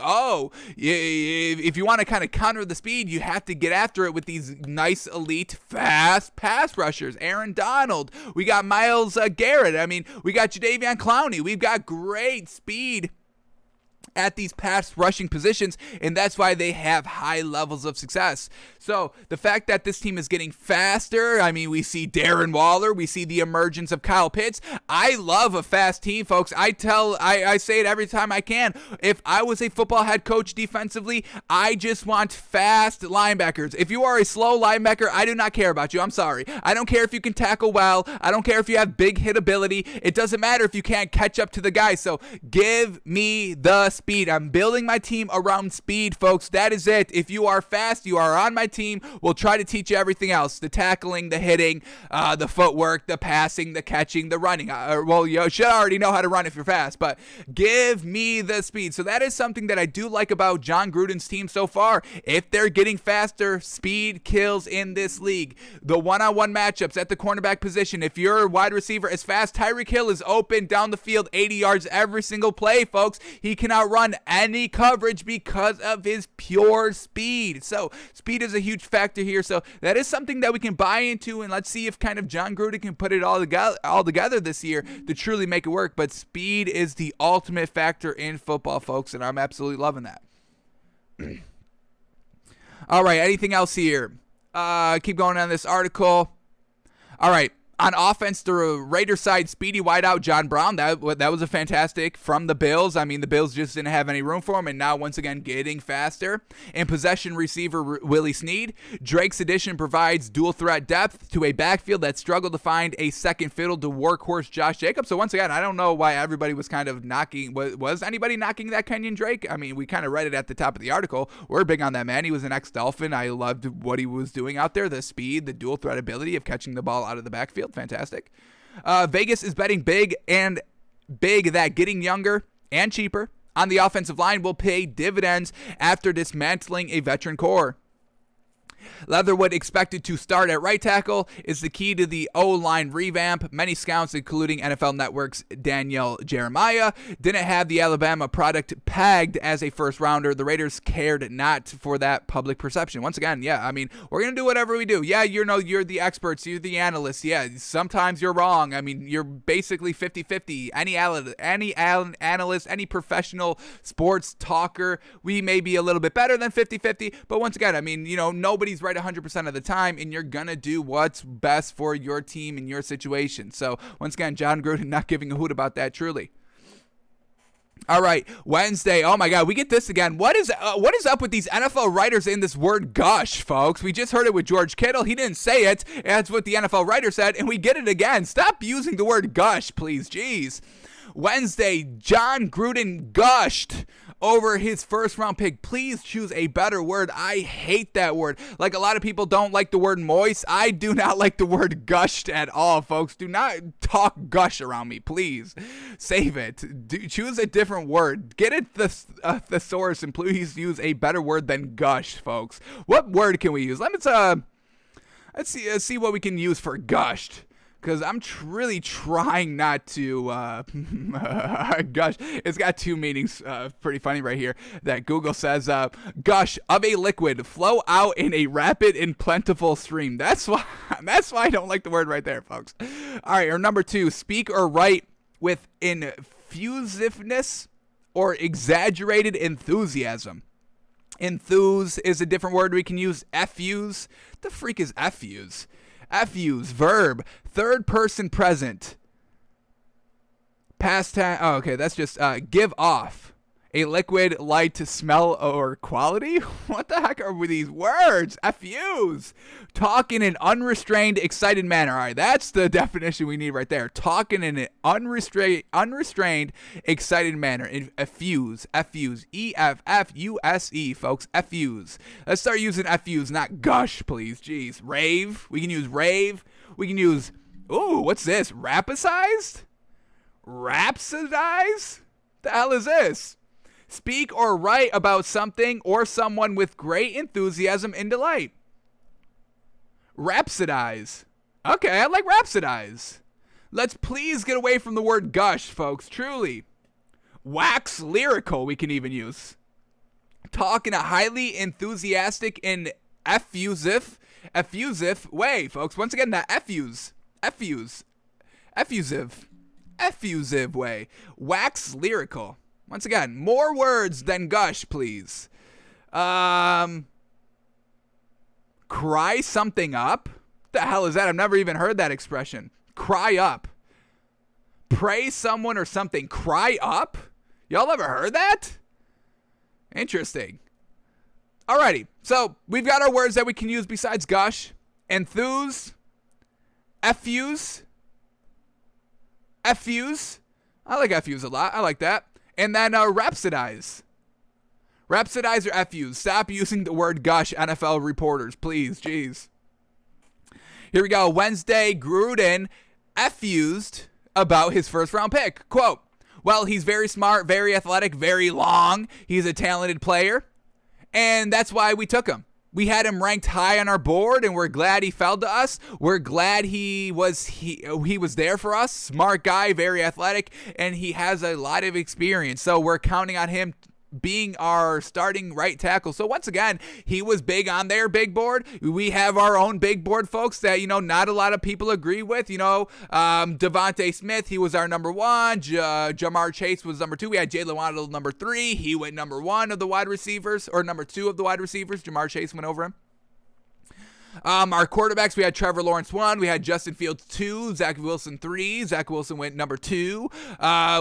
if you want to kind of counter the speed, you have to get after it with these nice, elite, fast pass rushers. Aaron Donald. We got Myles Garrett. I mean, we got Jadeveon Clowney. We've got great speed at these pass rushing positions, and that's why they have high levels of success. So the fact that this team is getting faster, I mean, we see Darren Waller, we see the emergence of Kyle Pitts. I love a fast team, folks. I say it every time I can. If I was a football head coach defensively, I just want fast linebackers. If you are a slow linebacker, I do not care about you. I'm sorry. I don't care if you can tackle well. I don't care if you have big hit ability. It doesn't matter if you can't catch up to the guy. So give me the speed. I'm building my team around speed, folks. That is it. If you are fast, you are on my team. We'll try to teach you everything else. The tackling, the hitting, the footwork, the passing, the catching, the running. Well, you should already know how to run if you're fast, but give me the speed. So that is something that I do like about Jon Gruden's team so far. If they're getting faster, speed kills in this league. The one-on-one matchups at the cornerback position, if your wide receiver is fast, Tyreek Hill is open down the field 80 yards every single play, folks. He can outrun any coverage because of his pure speed. So speed is a huge factor here. So that is something that we can buy into, and let's see if kind of Jon Gruden can put it all together this year to truly make it work. But speed is the ultimate factor in football, folks, and I'm absolutely loving that. All right, anything else here? Keep going on this article. All right. On offense, the Raiders side, speedy wideout John Brown, that was a fantastic from the Bills. I mean, the Bills just didn't have any room for him, and now once again getting faster. In possession receiver Willie Snead, Drake's addition provides dual threat depth to a backfield that struggled to find a second fiddle to workhorse Josh Jacobs. So once again, I don't know why everybody was kind of knocking. Was anybody knocking that Kenyon Drake? I mean, we kind of read it at the top of the article. We're big on that man. He was an ex-Dolphin. I loved what he was doing out there, the speed, the dual threat ability of catching the ball out of the backfield. Fantastic. Vegas is betting big that getting younger and cheaper on the offensive line will pay dividends after dismantling a veteran core. Leatherwood, expected to start at right tackle, is the key to the O-line revamp. Many scouts, including NFL Network's Daniel Jeremiah, didn't have the Alabama product pegged as a first-rounder. The Raiders cared not for that public perception. Once again, yeah, I mean, we're going to do whatever we do. Yeah, you're the experts, you're the analysts. Yeah, sometimes you're wrong. I mean, you're basically 50-50. Any analyst, any professional sports talker, we may be a little bit better than 50-50, but once again, I mean, nobody's right 100% of the time, and you're gonna do what's best for your team and your situation. So once again, Jon Gruden not giving a hoot about that, truly. All right, Wednesday. Oh my God, we get this again. What is up with these NFL writers in this word gush, folks? We just heard it with George Kittle. He didn't say it. That's what the NFL writer said, and we get it again. Stop using the word gush, please. Jeez. Wednesday, Jon Gruden gushed over his first-round pick. Please choose a better word. I hate that word. Like a lot of people don't like the word moist. I do not like the word gushed at all, folks. Do not talk gush around me, please. Save it. Choose a different word. Get it the thesaurus and please use a better word than gush, folks. What word can we use? Let's see what we can use for gushed. Because I'm really trying not to gush. It's got two meanings. Pretty funny right here. That Google says, gush of a liquid, flow out in a rapid and plentiful stream. That's why I don't like the word right there, folks. All right, or number two, speak or write with infusiveness or exaggerated enthusiasm. Enthuse is a different word we can use. Effuse. The freak is effuse? Effuse, verb, third person present. Past tense. Oh, okay, that's just give off. A liquid, light, smell, or quality? What the heck are these words? Effuse. Talk in an unrestrained, excited manner. All right, that's the definition we need right there. Talk in an unrestrained, excited manner. Effuse. Effuse. E-F-F-U-S-E, folks. Effuse. Let's start using effuse, not gush, please. Jeez. Rave. We can use rave. We can use, ooh, what's this? Rhapsodized? Rhapsodize? The hell is this? Speak or write about something or someone with great enthusiasm and delight. Rhapsodize. Okay, I like rhapsodize. Let's please get away from the word gush, folks, truly. Wax lyrical we can even use. Talk in a highly enthusiastic and effusive way, folks. Once again, that effusive way. Wax lyrical. Once again, more words than gush, please. Cry something up? What the hell is that? I've never even heard that expression. Cry up. Praise someone or something. Cry up? Y'all ever heard that? Interesting. Alrighty, so we've got our words that we can use besides gush. Enthuse. Effuse. Effuse. I like effuse a lot. I like that. And then rhapsodize. Rhapsodize or effuse. Stop using the word gush, NFL reporters, please. Jeez. Here we go. Wednesday, Gruden effused about his first round pick. Quote, well, he's very smart, very athletic, very long. He's a talented player. And that's why we took him. We had him ranked high on our board, and we're glad he fell to us. We're glad he was there for us. Smart guy, very athletic, and he has a lot of experience. So we're counting on him being our starting right tackle. So once again, he was big on their big board. We have our own big board, folks, that, not a lot of people agree with. Devontae Smith, he was our number one. Jamar Chase was number two. We had Jalen Waddle number three. He went number one of the wide receivers, or number two of the wide receivers. Jamar Chase went over him. Our quarterbacks, we had Trevor Lawrence 1, we had Justin Fields 2, Zach Wilson 3. Zach Wilson went number 2.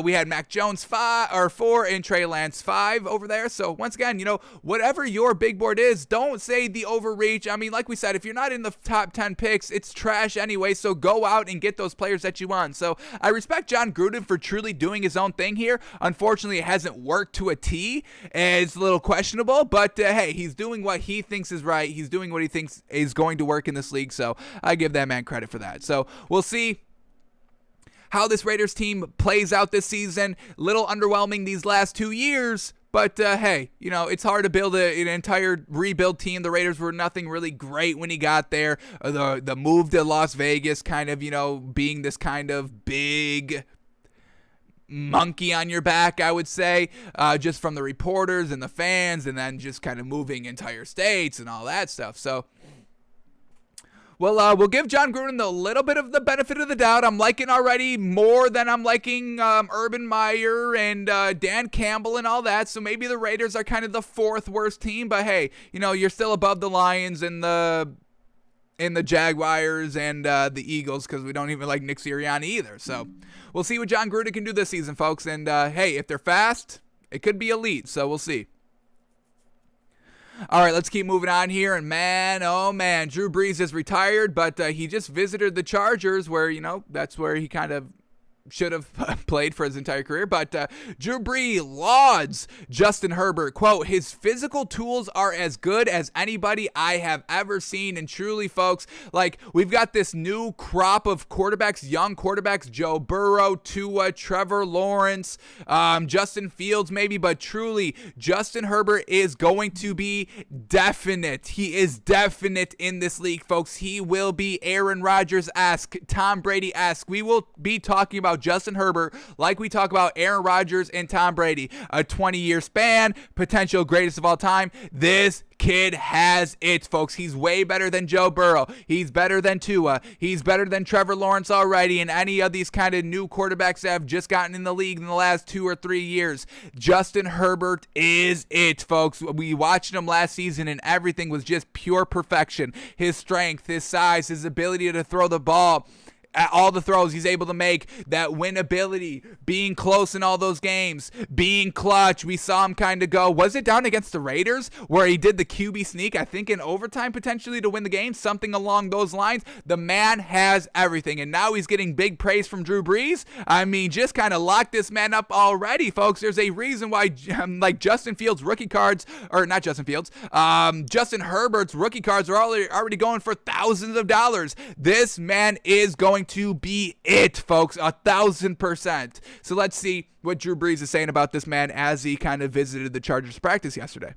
We had Mac Jones 4, and Trey Lance 5 over there. So once again, whatever your big board is, don't say the overreach. I mean, like we said, if you're not in the top 10 picks, it's trash anyway. So go out and get those players that you want. So I respect Jon Gruden for truly doing his own thing here. Unfortunately, it hasn't worked to a T. It's a little questionable, but hey, he's doing what he thinks is right. He's doing what he thinks is going to work in this league, so I give that man credit for that. So we'll see how this Raiders team plays out this season. Little underwhelming these last 2 years, but hey, it's hard to build an entire rebuild team. The Raiders were nothing really great when he got there. The move to Las Vegas kind of, being this kind of big monkey on your back, I would say, just from the reporters and the fans, and then just kind of moving entire states and all that stuff. So we'll give Jon Gruden a little bit of the benefit of the doubt. I'm liking already more than I'm liking Urban Meyer and Dan Campbell and all that. So maybe the Raiders are kind of the fourth worst team. But hey, you're still above the Lions and the Jaguars and the Eagles, because we don't even like Nick Sirianni either. So we'll see what Jon Gruden can do this season, folks. And hey, if they're fast, it could be elite. So we'll see. All right, let's keep moving on here. And man, oh man, Drew Brees is retired, but he just visited the Chargers, where, that's where he kind of should have played for his entire career. But Drew Brees lauds Justin Herbert. Quote, his physical tools are as good as anybody I have ever seen. And truly, folks, we've got this new crop of quarterbacks, young quarterbacks, Joe Burrow, Tua, Trevor Lawrence, Justin Fields maybe, but truly, Justin Herbert is going to be definite. He is definite in this league, folks. He will be Aaron Rodgers-esque, Tom Brady-esque. We will be talking about Justin Herbert like we talk about Aaron Rodgers and Tom Brady. A 20-year span, potential greatest of all time. This kid has it, folks. He's way better than Joe Burrow. He's better than Tua. He's better than Trevor Lawrence already, and any of these kind of new quarterbacks that have just gotten in the league in the last 2 or 3 years. Justin Herbert is it, folks. We watched him last season, and everything was just pure perfection. His strength, his size, his ability to throw the ball, at all the throws he's able to make, that win ability, being close in all those games, being clutch. We saw him kind of go, was it down against the Raiders where he did the QB sneak, I think in overtime potentially to win the game, something along those lines. The man has everything, and now he's getting big praise from Drew Brees. I mean, just kind of lock this man up already, folks. There's a reason why Justin Fields rookie cards, or not Justin Fields, Justin Herbert's rookie cards are already going for thousands of dollars. This man is going to be it, folks, 1,000%. So let's see what Drew Brees is saying about this man as he kind of visited the Chargers practice yesterday.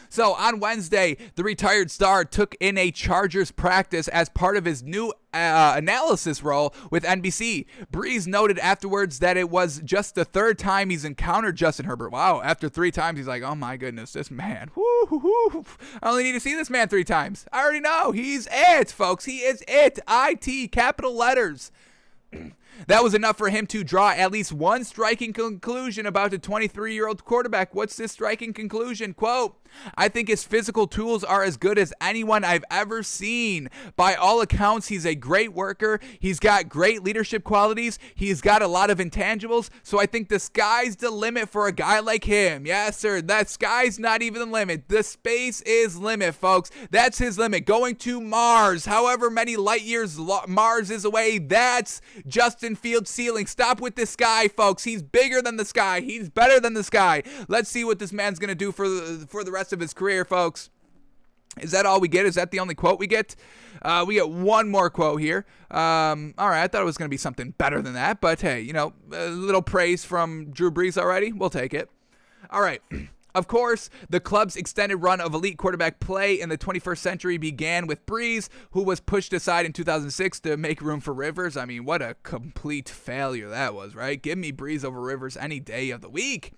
So on Wednesday, the retired star took in a Chargers practice as part of his new analysis role with NBC. Brees noted afterwards that it was just the third time he's encountered Justin Herbert. Wow, after 3 times, he's like, oh my goodness, this man. I only need to see this man 3 times. I already know. He's it, folks. He is it. IT, capital letters. That was enough for him to draw at least one striking conclusion about the 23-year-old quarterback. What's this striking conclusion? Quote, I think his physical tools are as good as anyone I've ever seen. By all accounts, he's a great worker. He's got great leadership qualities. He's got a lot of intangibles. So I think the sky's the limit for a guy like him. Yes, sir. That sky's not even the limit. The space is limit, folks. That's his limit. Going to Mars, however many light years Mars is away, that's Justin Fields' ceiling. Stop with this guy, folks. He's bigger than the sky. He's better than the sky. Let's see what this man's going to do for the rest of his career, folks. Is that all we get? Is that the only quote we get? We get one more quote here. All right, I thought it was going to be something better than that, but hey, you know, a little praise from Drew Brees already. We'll take it. All right. Of course, the club's extended run of elite quarterback play in the 21st century began with Brees, who was pushed aside in 2006 to make room for Rivers. I mean, what a complete failure that was, right? Give me Brees over Rivers any day of the week.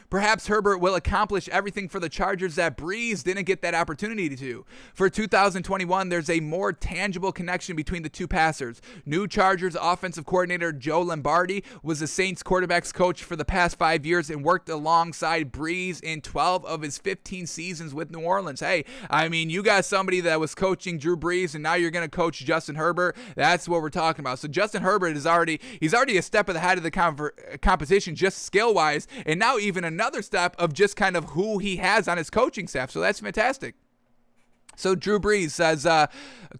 Perhaps Herbert will accomplish everything for the Chargers that Brees didn't get that opportunity to. For 2021, there's a more tangible connection between the two passers. New Chargers offensive coordinator Joe Lombardi was the Saints quarterback's coach for the past 5 years and worked alongside Brees in 12 of his 15 seasons with New Orleans. Hey, I mean, you got somebody that was coaching Drew Brees and now you're going to coach Justin Herbert. That's what we're talking about. So Justin Herbert is already a step ahead of the competition just skill-wise, and now even another step of just kind of who he has on his coaching staff. So that's fantastic. So Drew Brees says,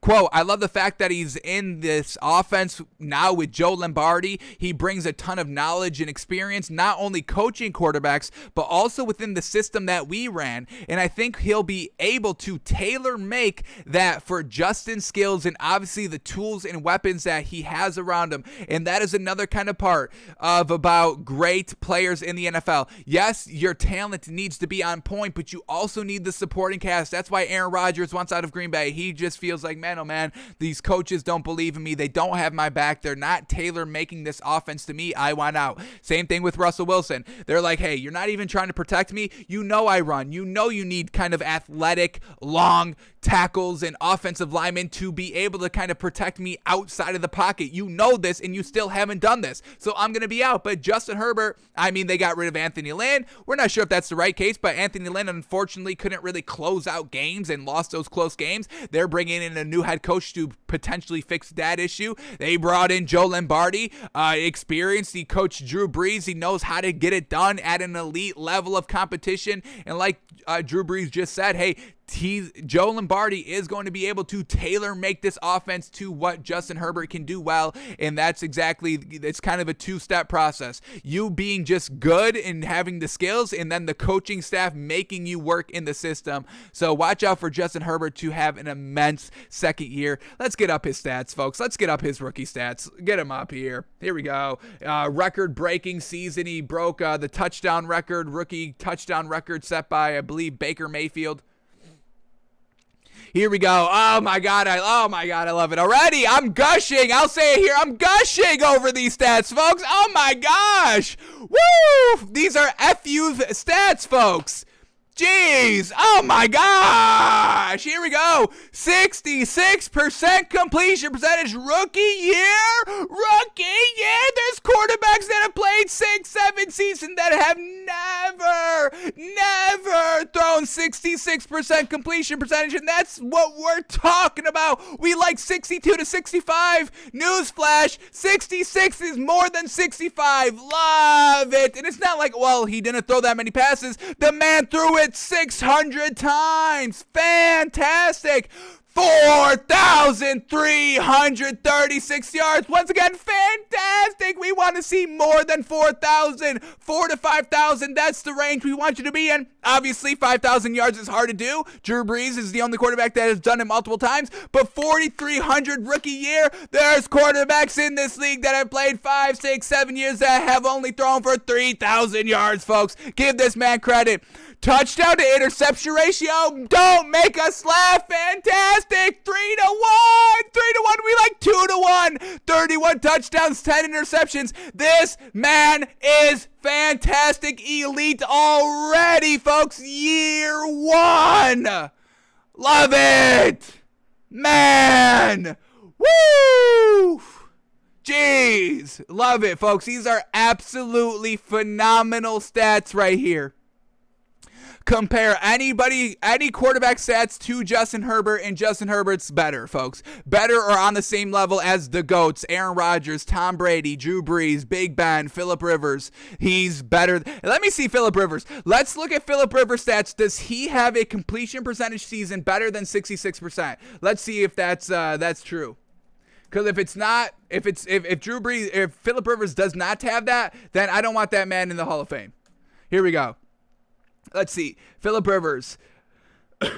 quote, I love the fact that he's in this offense now with Joe Lombardi. He brings a ton of knowledge and experience, not only coaching quarterbacks, but also within the system that we ran. And I think he'll be able to tailor make that for Justin's skills and obviously the tools and weapons that he has around him. And that is another kind of part of about great players in the NFL. Yes, your talent needs to be on point, but you also need the supporting cast. That's why Aaron Rodgers wants out of Green Bay. He just feels like, man, oh man, these coaches don't believe in me. They don't have my back. They're not tailor making this offense to me. I want out. Same thing with Russell Wilson. They're like, hey, you're not even trying to protect me. You know I run. You know you need kind of athletic, long tackles and offensive linemen to be able to kind of protect me outside of the pocket. You know this, and you still haven't done this. So I'm going to be out. But Justin Herbert, I mean, they got rid of Anthony Lynn. We're not sure if that's the right case, but Anthony Lynn unfortunately couldn't really close out games and lost those close games. They're bringing in a new head coach to potentially fix that issue. They brought in Joe Lombardi, experienced. He coached Drew Brees. He knows how to get it done at an elite level of competition. And like Drew Brees just said, hey, Joe Lombardi is going to be able to tailor make this offense to what Justin Herbert can do well, and that's exactly, it's kind of a two-step process. You being just good and having the skills, and then the coaching staff making you work in the system. So watch out for Justin Herbert to have an immense second year. Let's get up his stats, folks. Let's get up his rookie stats. Get him up here. Here we go. Record-breaking season. He broke the touchdown record, rookie touchdown record set by, I believe, Baker Mayfield. Here we go. Oh my God, I love it already. I'm gushing. I'll say it here. I'm gushing over these stats, folks. Oh my gosh. Woo! These are FU stats, folks. Jeez. Oh my gosh. Here we go. 66% completion percentage rookie year. There's quarterbacks that have played 6-7 seasons that have never thrown 66% completion percentage, and that's what we're talking about. We like 62 to 65. Newsflash, 66 is more than 65. Love it. And it's not like, well, he didn't throw that many passes. The man threw it 600 times. Fantastic. 4,336 yards. Once again, fantastic. We want to see more than 4,000. 4,000 to 5,000. That's the range we want you to be in. Obviously, 5,000 yards is hard to do. Drew Brees is the only quarterback that has done it multiple times. But 4,300 rookie year, there's quarterbacks in this league that have played 5, 6, 7 years that have only thrown for 3,000 yards, folks. Give this man credit. Touchdown to interception ratio. Don't make us laugh. Fantastic. 3-1. 3-1. We like 2-1. 31 touchdowns, 10 interceptions. This man is fantastic. Elite already, folks. Year 1. Love it. Man. Woo. Jeez, love it, folks. These are absolutely phenomenal stats right here. Compare any quarterback stats to Justin Herbert, and Justin Herbert's better, folks. Better or on the same level as the GOATs, Aaron Rodgers, Tom Brady, Drew Brees, Big Ben, Phillip Rivers. He's better. Let me see Phillip Rivers. Let's look at Phillip Rivers' stats. Does he have a completion percentage season better than 66%? Let's see if that's true. Because if it's not, if Phillip Rivers does not have that, then I don't want that man in the Hall of Fame. Here we go. Let's see. Phillip Rivers.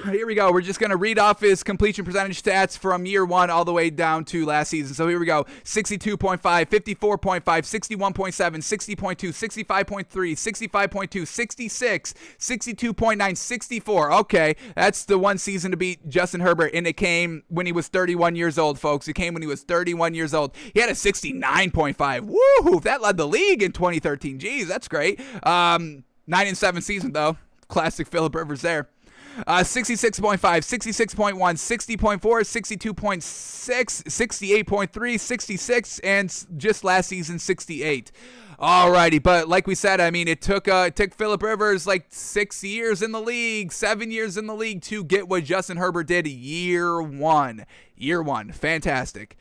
Here we go. We're just going to read off his completion percentage stats from year 1 all the way down to last season. So here we go. 62.5, 54.5, 61.7, 60.2, 65.3, 65.2, 66, 62.9, 64. Okay, that's the one season to beat Justin Herbert, and it came when he was 31 years old, folks. It came when he was 31 years old. He had a 69.5. Woohoo! That led the league in 2013. Jeez, that's great. 9-7 season, though. Classic Phillip Rivers there. 66.5, 66.1, 60.4, 62.6, 68.3, 66, and just last season, 68. Alrighty, but like we said, I mean, it took Phillip Rivers like 6 years in the league, 7 years in the league to get what Justin Herbert did year one. Year one. Fantastic.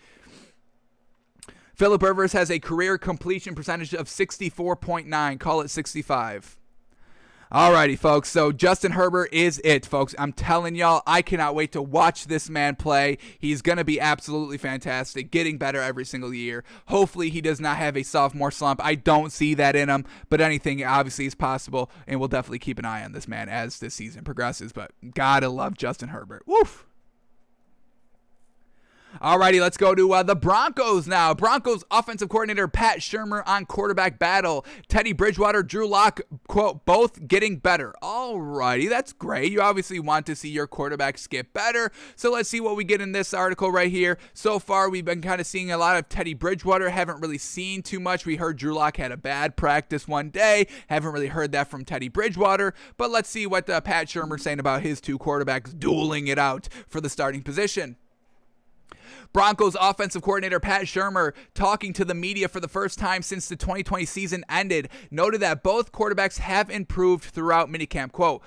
Phillip Rivers has a career completion percentage of 64.9. Call it 65. Alrighty, folks, so Justin Herbert is it, folks. I'm telling y'all, I cannot wait to watch this man play. He's going to be absolutely fantastic, getting better every single year. Hopefully, he does not have a sophomore slump. I don't see that in him, but anything obviously is possible, and we'll definitely keep an eye on this man as this season progresses. But gotta love Justin Herbert. Woof! Alrighty, let's go to the Broncos now. Broncos offensive coordinator Pat Shurmur on quarterback battle. Teddy Bridgewater, Drew Lock, quote, both getting better. Alrighty, that's great. You obviously want to see your quarterbacks get better. So let's see what we get in this article right here. So far, we've been kind of seeing a lot of Teddy Bridgewater. Haven't really seen too much. We heard Drew Lock had a bad practice one day. Haven't really heard that from Teddy Bridgewater. But let's see what Pat Shurmur's saying about his two quarterbacks dueling it out for the starting position. Broncos offensive coordinator Pat Shurmur, talking to the media for the first time since the 2020 season ended, noted that both quarterbacks have improved throughout minicamp. Quote,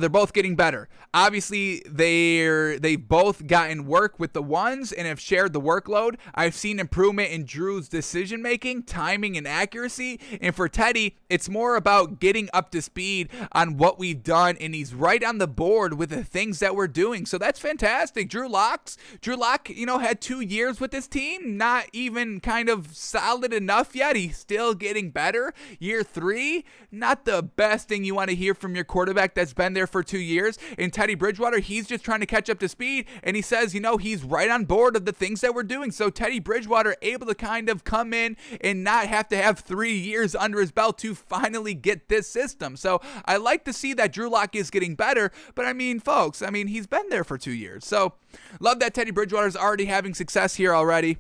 they're both getting better. Obviously, they've both gotten work with the ones and have shared the workload. I've seen improvement in Drew's decision-making, timing, and accuracy. And for Teddy, it's more about getting up to speed on what we've done, and he's right on the board with the things that we're doing. So that's fantastic. Drew Lock, had 2 years with this team, not even kind of solid enough yet. He's still getting better. Year 3, not the best thing you want to hear from your quarterback that's been there for 2 years. And Teddy Bridgewater, he's just trying to catch up to speed, and he says, he's right on board of the things that we're doing. So Teddy Bridgewater able to kind of come in and not have to have 3 years under his belt to finally get this system. So I like to see that Drew Lock is getting better, but folks, he's been there for 2 years. So love that Teddy Bridgewater's already having success here already.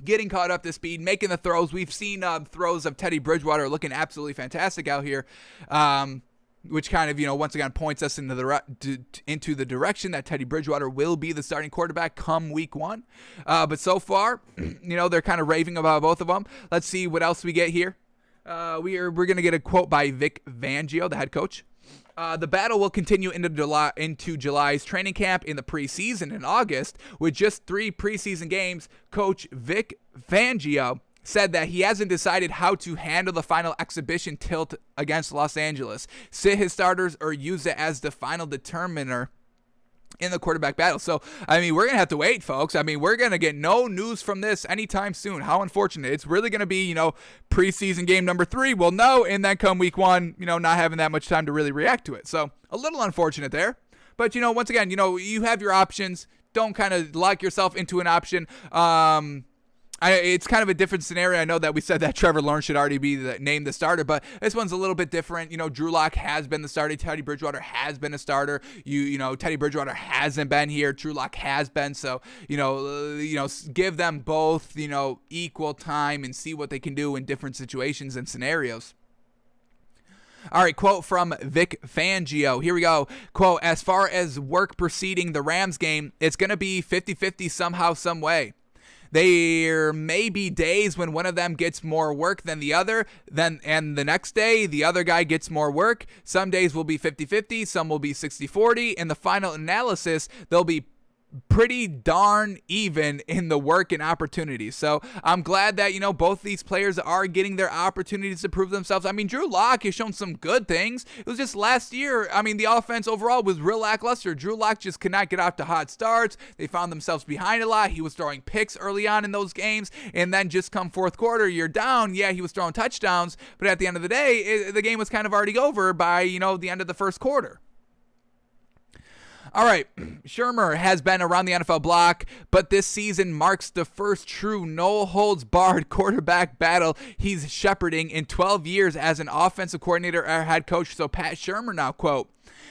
Getting caught up to speed, making the throws. We've seen throws of Teddy Bridgewater looking absolutely fantastic out here, which kind of, once again points us into the direction that Teddy Bridgewater will be the starting quarterback come week 1. But so far, they're kind of raving about both of them. Let's see what else we get here. We're going to get a quote by Vic Fangio, the head coach. The battle will continue into July's training camp in the preseason in August. With just 3 preseason games, Coach Vic Fangio said that he hasn't decided how to handle the final exhibition tilt against Los Angeles, sit his starters, or use it as the final determiner in the quarterback battle. So, we're going to have to wait, folks. We're going to get no news from this anytime soon. How unfortunate. It's really going to be, preseason game number 3. We'll know, and then come week 1, not having that much time to really react to it. So, a little unfortunate there. But, once again, you have your options. Don't kind of lock yourself into an option. It's kind of a different scenario. I know that we said that Trevor Lawrence should already be named the starter, but this one's a little bit different. Drew Lock has been the starter. Teddy Bridgewater has been a starter. Teddy Bridgewater hasn't been here. Drew Lock has been. So, give them both, equal time and see what they can do in different situations and scenarios. All right, quote from Vic Fangio. Here we go. Quote, as far as work preceding the Rams game, it's going to be 50-50 somehow, some way. There may be days when one of them gets more work than the other, and the next day the other guy gets more work. Some days will be 50-50, some will be 60-40. In the final analysis, they'll be pretty darn even in the work and opportunities. So I'm glad that, both these players are getting their opportunities to prove themselves. I mean, Drew Lock has shown some good things. It was just last year, the offense overall was real lackluster. Drew Lock just could not get off to hot starts. They found themselves behind a lot. He was throwing picks early on in those games, and then just come fourth quarter, you're down. Yeah, he was throwing touchdowns, but at the end of the day, the game was kind of already over by, the end of the first quarter. All right, Shermer has been around the NFL block, but this season marks the first true no-holds-barred quarterback battle he's shepherding in 12 years as an offensive coordinator or head coach. So Pat Shermer now, quote,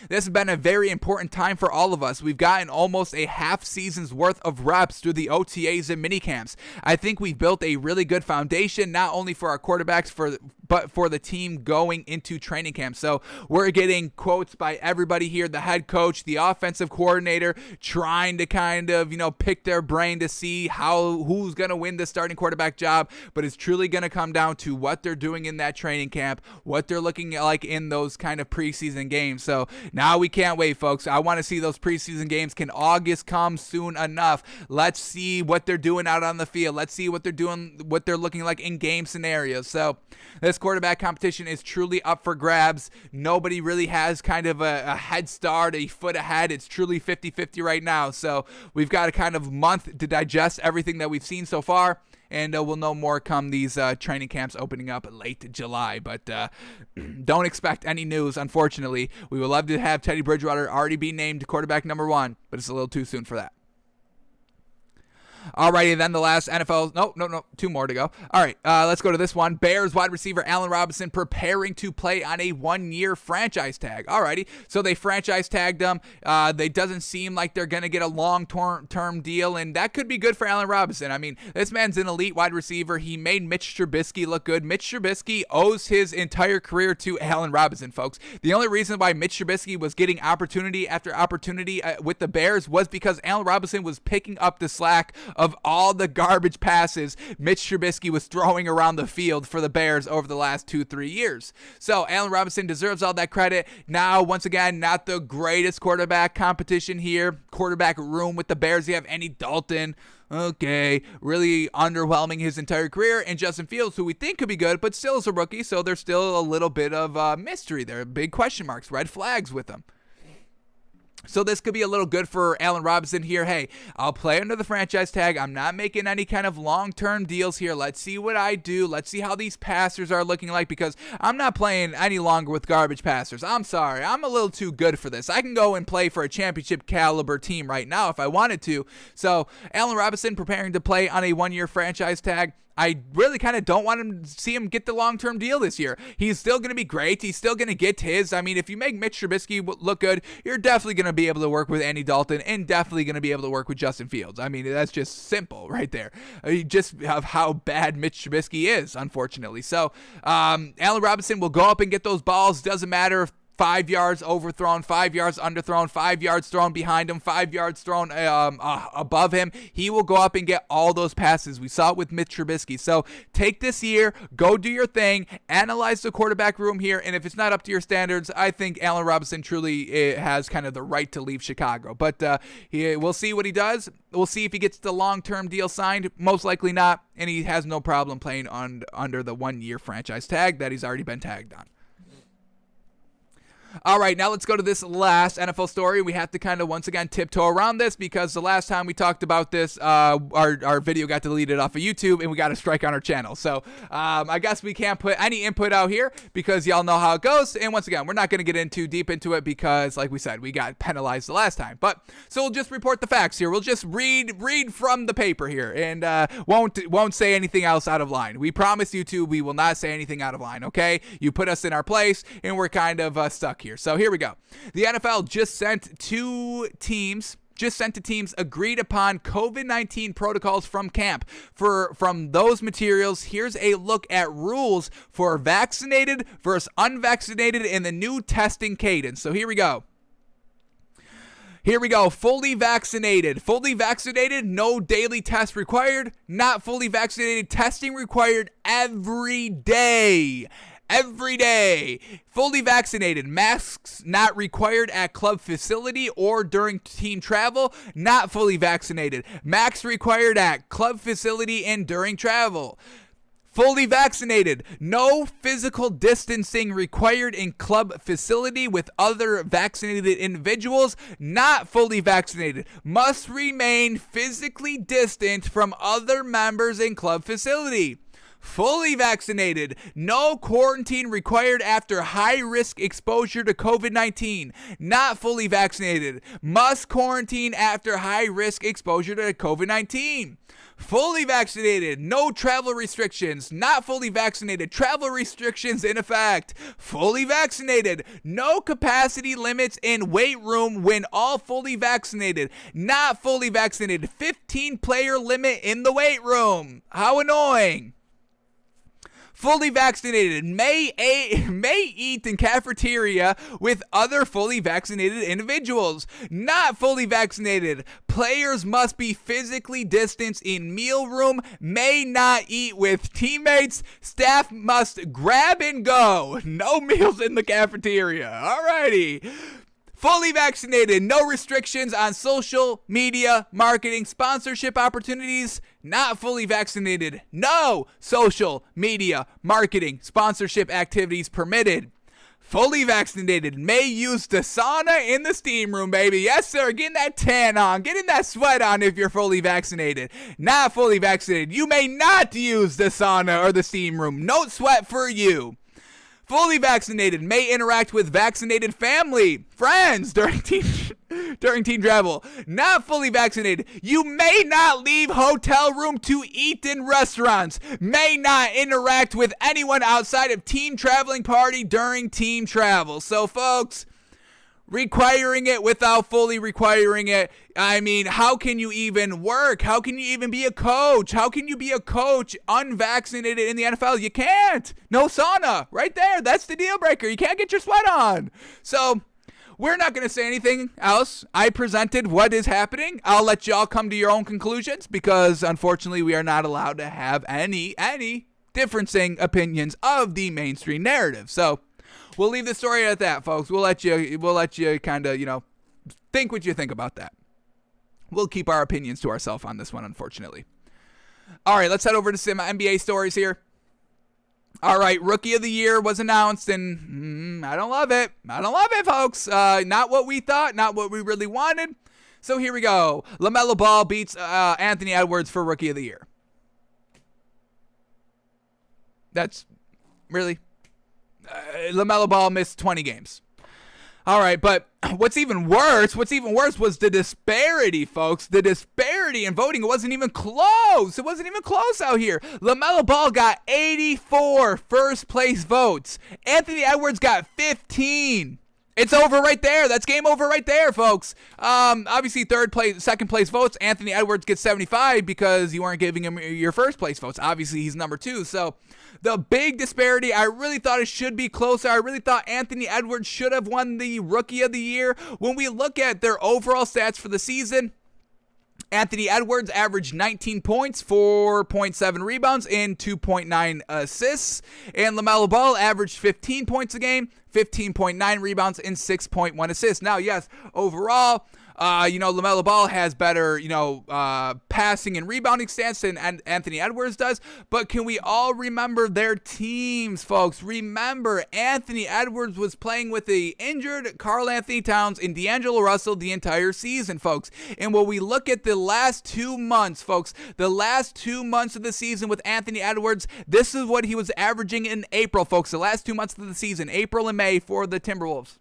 "This has been a very important time for all of us. We've gotten almost a half season's worth of reps through the OTAs and minicamps. I think we've built a really good foundation, not only for our quarterbacks, but for the team going into training camp." So we're getting quotes by everybody here, the head coach, the offensive coordinator, trying to kind of, pick their brain to see who's going to win the starting quarterback job. But it's truly going to come down to what they're doing in that training camp, what they're looking like in those kind of preseason games. So now we can't wait, folks. I want to see those preseason games. Can August come soon enough? Let's see what they're doing out on the field. Let's see what they're doing, what they're looking like in game scenarios. So this quarterback competition is truly up for grabs. Nobody really has kind of a head start, a foot ahead. It's truly 50-50 right now. So we've got a kind of month to digest everything that we've seen so far. And we'll know more come these training camps opening up late July. But don't expect any news, unfortunately. We would love to have Teddy Bridgewater already be named quarterback number 1, but it's a little too soon for that. Alrighty, then the last NFL. No, 2 more to go. All right, let's go to this one. Bears wide receiver Allen Robinson preparing to play on a 1-year franchise tag. Alrighty, so they franchise tagged him. They doesn't seem like they're going to get a long-term deal, and that could be good for Allen Robinson. I mean, this man's an elite wide receiver. He made Mitch Trubisky look good. Mitch Trubisky owes his entire career to Allen Robinson, folks. The only reason why Mitch Trubisky was getting opportunity after opportunity with the Bears was because Allen Robinson was picking up the slack of all the garbage passes Mitch Trubisky was throwing around the field for the Bears over the last 2-3 years. So Allen Robinson deserves all that credit. Now, once again, not the greatest quarterback competition here. Quarterback room with the Bears. You have Andy Dalton. Okay, really underwhelming his entire career. And Justin Fields, who we think could be good, but still is a rookie. So there's still a little bit of mystery there. Big question marks, red flags with him. So this could be a little good for Allen Robinson here. Hey, I'll play under the franchise tag. I'm not making any kind of long-term deals here. Let's see what I do. Let's see how these passers are looking like, because I'm not playing any longer with garbage passers. I'm sorry. I'm a little too good for this. I can go and play for a championship caliber team right now if I wanted to. So Allen Robinson preparing to play on a 1-year franchise tag. I really kind of don't want to see him get the long-term deal this year. He's still going to be great. He's still going to get his. I mean, if you make Mitch Trubisky look good, you're definitely going to be able to work with Andy Dalton and definitely going to be able to work with Justin Fields. I mean, that's just simple right there. Just of how bad Mitch Trubisky is, unfortunately. So, Allen Robinson will go up and get those balls. Doesn't matter if 5 yards overthrown, 5 yards underthrown, 5 yards thrown behind him, 5 yards thrown above him. He will go up and get all those passes. We saw it with Mitch Trubisky. So take this year, go do your thing, analyze the quarterback room here, and if it's not up to your standards, I think Allen Robinson truly has kind of the right to leave Chicago. But we'll see what he does. We'll see if he gets the long-term deal signed. Most likely not, and he has no problem playing under the 1-year franchise tag that he's already been tagged on. All right, now let's go to this last NFL story. We have to kind of once again tiptoe around this because the last time we talked about this, our video got deleted off of YouTube and we got a strike on our channel. So I guess we can't put any input out here because y'all know how it goes. And once again, we're not going to get too deep into it because, like we said, we got penalized the last time. But so we'll just report the facts here. We'll just read from the paper here and won't say anything else out of line. We promise YouTube we will not say anything out of line. Okay, you put us in our place and we're kind of stuck here. So here we go. The NFL just sent to teams agreed upon COVID-19 protocols from camp. From those materials, here's a look at rules for vaccinated versus unvaccinated in the new testing cadence. So here we go. Here we go. Fully vaccinated. Fully vaccinated, no daily test required. Not fully vaccinated, testing required every day. Every day. Fully vaccinated. Masks not required at club facility or during team travel. Not fully vaccinated. Masks required at club facility and during travel. Fully vaccinated. No physical distancing required in club facility with other vaccinated individuals. Not fully vaccinated. Must remain physically distant from other members in club facility. Fully vaccinated. No quarantine required after high-risk exposure to COVID-19. Not fully vaccinated. Must quarantine after high-risk exposure to COVID-19. Fully vaccinated, no travel restrictions. Not fully vaccinated, travel restrictions in effect. Fully vaccinated, no capacity limits in weight room when all fully vaccinated. Not fully vaccinated, 15-player limit in the weight room. How annoying. Fully vaccinated may eat in cafeteria with other fully vaccinated individuals. Not fully vaccinated. Players must be physically distanced in meal room. May not eat with teammates. Staff must grab and go. No meals in the cafeteria. Alrighty. Fully vaccinated, no restrictions on social media, marketing, sponsorship opportunities. Not fully vaccinated, no social media, marketing, sponsorship activities permitted. Fully vaccinated, may use the sauna in the steam room, baby. Yes, sir, getting that tan on, getting that sweat on if you're fully vaccinated. Not fully vaccinated, you may not use the sauna or the steam room. No sweat for you. Fully vaccinated, may interact with vaccinated family, friends during team travel. Not fully vaccinated, you may not leave hotel room to eat in restaurants. May not interact with anyone outside of team traveling party during team travel. So, folks, requiring it without fully requiring it. I mean, how can you even work? How can you even be a coach? How can you be a coach unvaccinated in the NFL? You can't. No sauna. Right there. That's the deal breaker. You can't get your sweat on. So, we're not going to say anything else. I presented what is happening. I'll let y'all come to your own conclusions because, unfortunately, we are not allowed to have any differencing opinions of the mainstream narrative. So, we'll leave the story at that, folks. We'll let you kind of, think what you think about that. We'll keep our opinions to ourselves on this one, unfortunately. All right, let's head over to some NBA stories here. All right, Rookie of the Year was announced, and I don't love it. I don't love it, folks. Not what we thought, not what we really wanted. So here we go. LaMelo Ball beats Anthony Edwards for Rookie of the Year. That's really... LaMelo Ball missed 20 games. All right, but what's even worse was the disparity, folks. The disparity in voting. It wasn't even close. It wasn't even close out here. LaMelo Ball got 84 first place votes. Anthony Edwards got 15. It's over right there. That's game over right there, folks. Obviously, second place votes. Anthony Edwards gets 75 because you weren't giving him your first place votes. Obviously, he's number 2. So the big disparity, I really thought it should be closer. I really thought Anthony Edwards should have won the Rookie of the Year. When we look at their overall stats for the season, Anthony Edwards averaged 19 points, 4.7 rebounds, and 2.9 assists. And LaMelo Ball averaged 15 points a game, 15.9 rebounds, and 6.1 assists. Now, yes, overall, LaMelo Ball has better, passing and rebounding stats than Anthony Edwards does. But can we all remember their teams, folks? Remember, Anthony Edwards was playing with the injured Karl Anthony Towns and D'Angelo Russell the entire season, folks. And when we look at the last 2 months, folks, the last 2 months of the season with Anthony Edwards, this is what he was averaging in April, folks. The last 2 months of the season, April and May for the Timberwolves.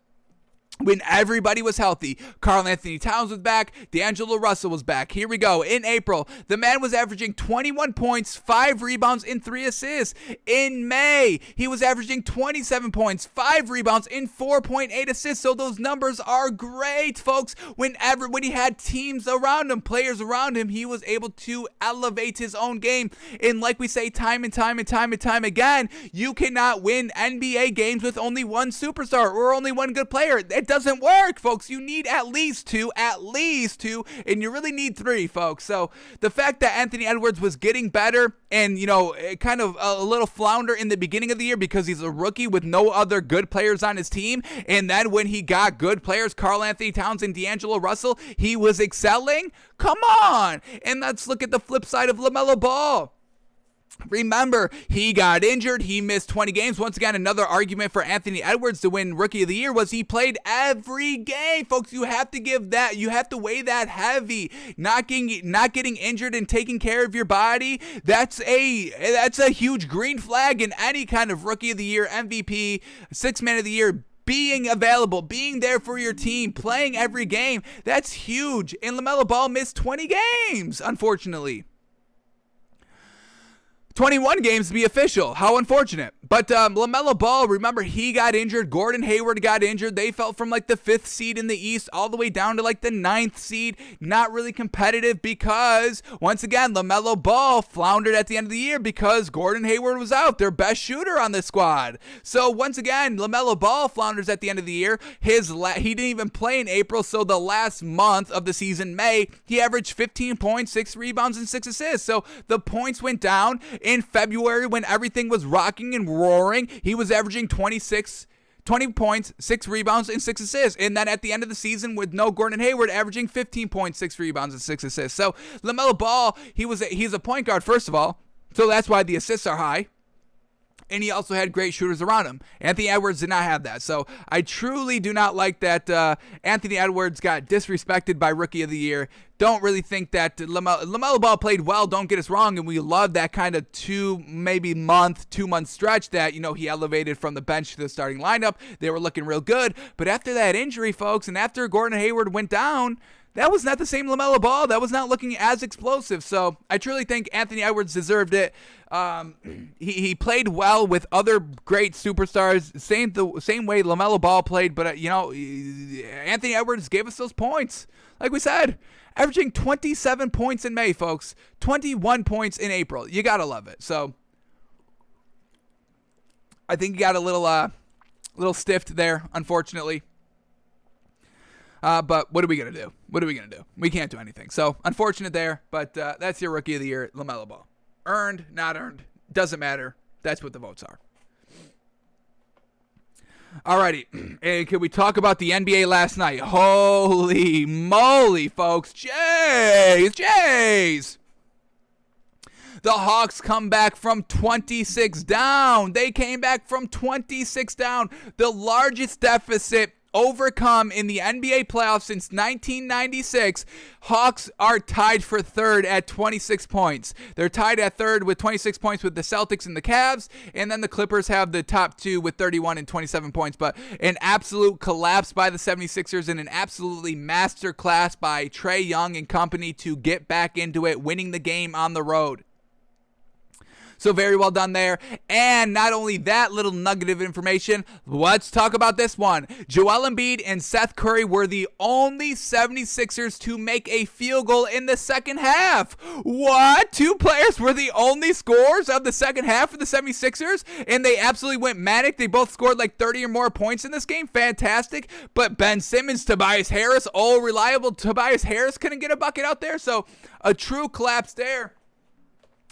When everybody was healthy, Karl Anthony Towns was back, D'Angelo Russell was back. Here we go. In April, the man was averaging 21 points, 5 rebounds, and 3 assists. In May, he was averaging 27 points, 5 rebounds, and 4.8 assists. So those numbers are great, folks. When he had teams around him, players around him, he was able to elevate his own game. And like we say time and time again, you cannot win NBA games with only one superstar or only one good player. It doesn't work, folks. You need at least two, and you really need three, folks. So the fact that Anthony Edwards was getting better and, kind of a little flounder in the beginning of the year because he's a rookie with no other good players on his team, and then when he got good players, Karl Anthony Towns and D'Angelo Russell, he was excelling. Come on. And let's look at the flip side of LaMelo Ball. Remember, he got injured. He missed 20 games. Once again, another argument for Anthony Edwards to win Rookie of the Year was he played every game. Folks, you have to give that. You have to weigh that heavy. Not getting injured and taking care of your body. That's a huge green flag in any kind of Rookie of the Year, MVP, Sixth Man of the Year. Being available, being there for your team, playing every game. That's huge. And LaMelo Ball missed 20 games, unfortunately. 21 games to be official. How unfortunate. But LaMelo Ball, remember, he got injured. Gordon Hayward got injured. They fell from like the 5th seed in the East all the way down to like the 9th seed. Not really competitive because, once again, LaMelo Ball floundered at the end of the year because Gordon Hayward was out, their best shooter on the squad. So once again, LaMelo Ball flounders at the end of the year. He didn't even play in April, so the last month of the season, May, he averaged 15 points, 6 rebounds, and 6 assists. So the points went down. In February, when everything was rocking and roaring, he was averaging 20 points, 6 rebounds, and 6 assists. And then at the end of the season, with no Gordon Hayward, averaging 15 points, 6 rebounds, and 6 assists. So LaMelo Ball, he's a point guard, first of all, so that's why the assists are high. And he also had great shooters around him. Anthony Edwards did not have that. So I truly do not like that Anthony Edwards got disrespected by Rookie of the Year. Don't really think that LaMelo Ball played well, don't get us wrong, and we love that kind of 2 month stretch that, he elevated from the bench to the starting lineup. They were looking real good. But after that injury, folks, and after Gordon Hayward went down, that was not the same LaMelo Ball. That was not looking as explosive. So I truly think Anthony Edwards deserved it. He played well with other great superstars, same way LaMelo Ball played. But Anthony Edwards gave us those points, like we said, averaging 27 points in May, folks, 21 points in April. You gotta love it. So I think he got a little stiffed there, unfortunately. But what are we going to do? We can't do anything. So, unfortunate there, but that's your Rookie of the Year, LaMelo Ball. Earned, not earned, doesn't matter. That's what the votes are. Alrighty, and can we talk about the NBA last night? Holy moly, folks. Jays! The Hawks come back from 26 down. They came back from 26 down. The largest deficit overcome in the NBA playoffs since 1996. Hawks are tied for third at 26 points. They're tied at third with 26 points with the Celtics and the Cavs, and then the Clippers have the top 2 with 31 and 27 points. But an absolute collapse by the 76ers and an absolutely masterclass by Trae Young and company to get back into it, winning the game on the road. So very well done there. And not only that little nugget of information, let's talk about this one. Joel Embiid and Seth Curry were the only 76ers to make a field goal in the second half. What? 2 players were the only scorers of the second half for the 76ers, and they absolutely went manic. They both scored like 30 or more points in this game. Fantastic. But Ben Simmons, Tobias Harris, reliable Tobias Harris couldn't get a bucket out there. So a true collapse there.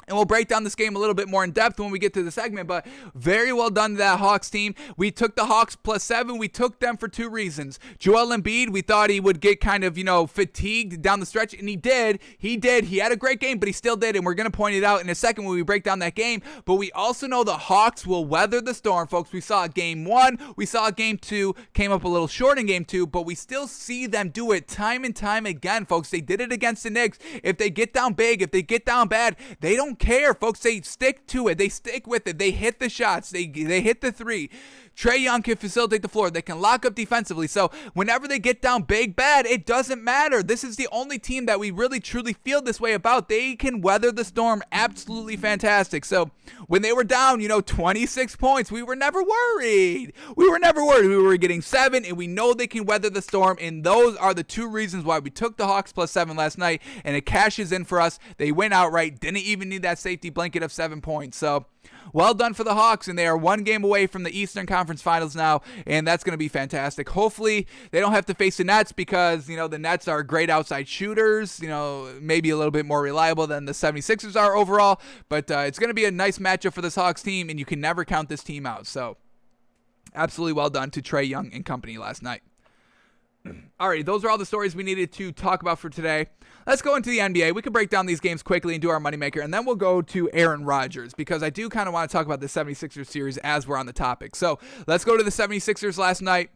And we'll break down this game a little bit more in depth when we get to the segment, but very well done to that Hawks team. We took the Hawks +7. We took them for 2 reasons. Joel Embiid, we thought he would get kind of, fatigued down the stretch, and he did. He had a great game, but he still did, and we're going to point it out in a second when we break down that game. But we also know the Hawks will weather the storm, folks. We saw game 1. We saw game 2. Came up a little short in game 2, but we still see them do it time and time again, folks. They did it against the Knicks. If they get down big, if they get down bad, they don't care, folks. They stick to it. They stick with it. They hit the shots. They hit the 3. Trae Young can facilitate the floor. They can lock up defensively. So whenever they get down big, bad, it doesn't matter. This is the only team that we really truly feel this way about. They can weather the storm. Absolutely fantastic. So when they were down, 26 points, we were never worried. We were getting 7, and we know they can weather the storm. And those are the 2 reasons why we took the Hawks +7 last night. And it cashes in for us. They win outright. Didn't even need that safety blanket of 7 points. So well done for the Hawks, and they are one game away from the Eastern Conference Finals now, and that's going to be fantastic. Hopefully, they don't have to face the Nets because, the Nets are great outside shooters, maybe a little bit more reliable than the 76ers are overall, but it's going to be a nice matchup for this Hawks team, and you can never count this team out. So, absolutely well done to Trae Young and company last night. All right, those are all the stories we needed to talk about for today. Let's go into the NBA. We can break down these games quickly and do our moneymaker, and then we'll go to Aaron Rodgers because I do kind of want to talk about the 76ers series as we're on the topic. So let's go to the 76ers last night.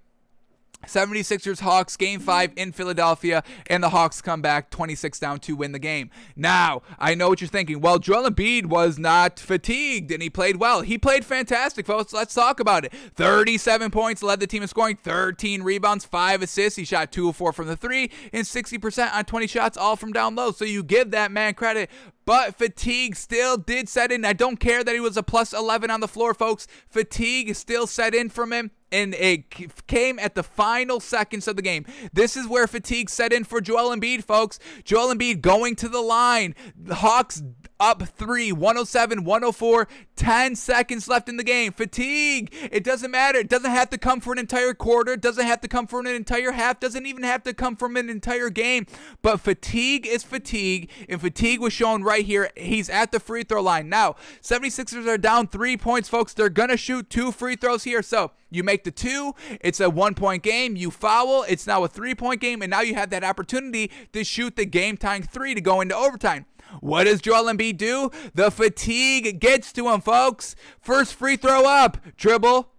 76ers Hawks game 5 in Philadelphia, and the Hawks come back 26 down to win the game. Now, I know what you're thinking. Well, Joel Embiid was not fatigued, and he played well. He played fantastic, folks. Let's talk about it. 37 points, led the team in scoring, 13 rebounds, 5 assists. He shot 2 of 4 from the 3, and 60% on 20 shots, all from down low. So you give that man credit. But fatigue still did set in. I don't care that he was a plus 11 on the floor, folks. Fatigue still set in from him, and it came at the final seconds of the game. This is where fatigue set in for Joel Embiid, folks. Joel Embiid going to the line. The Hawks up 3, 107-104, 10 seconds left in the game. Fatigue. It doesn't matter. It doesn't have to come for an entire quarter. It doesn't have to come for an entire half. Doesn't even have to come from an entire game. But fatigue is fatigue, and fatigue was shown right here. He's at the free throw line. Now, 76ers are down 3 points, folks. They're going to shoot 2 free throws here. So you make the 2. It's a 1-point game. You foul. It's now a 3-point game, and now you have that opportunity to shoot the game-tying 3 to go into overtime. What does Joel Embiid do? The fatigue gets to him, folks. First free throw up. Dribble.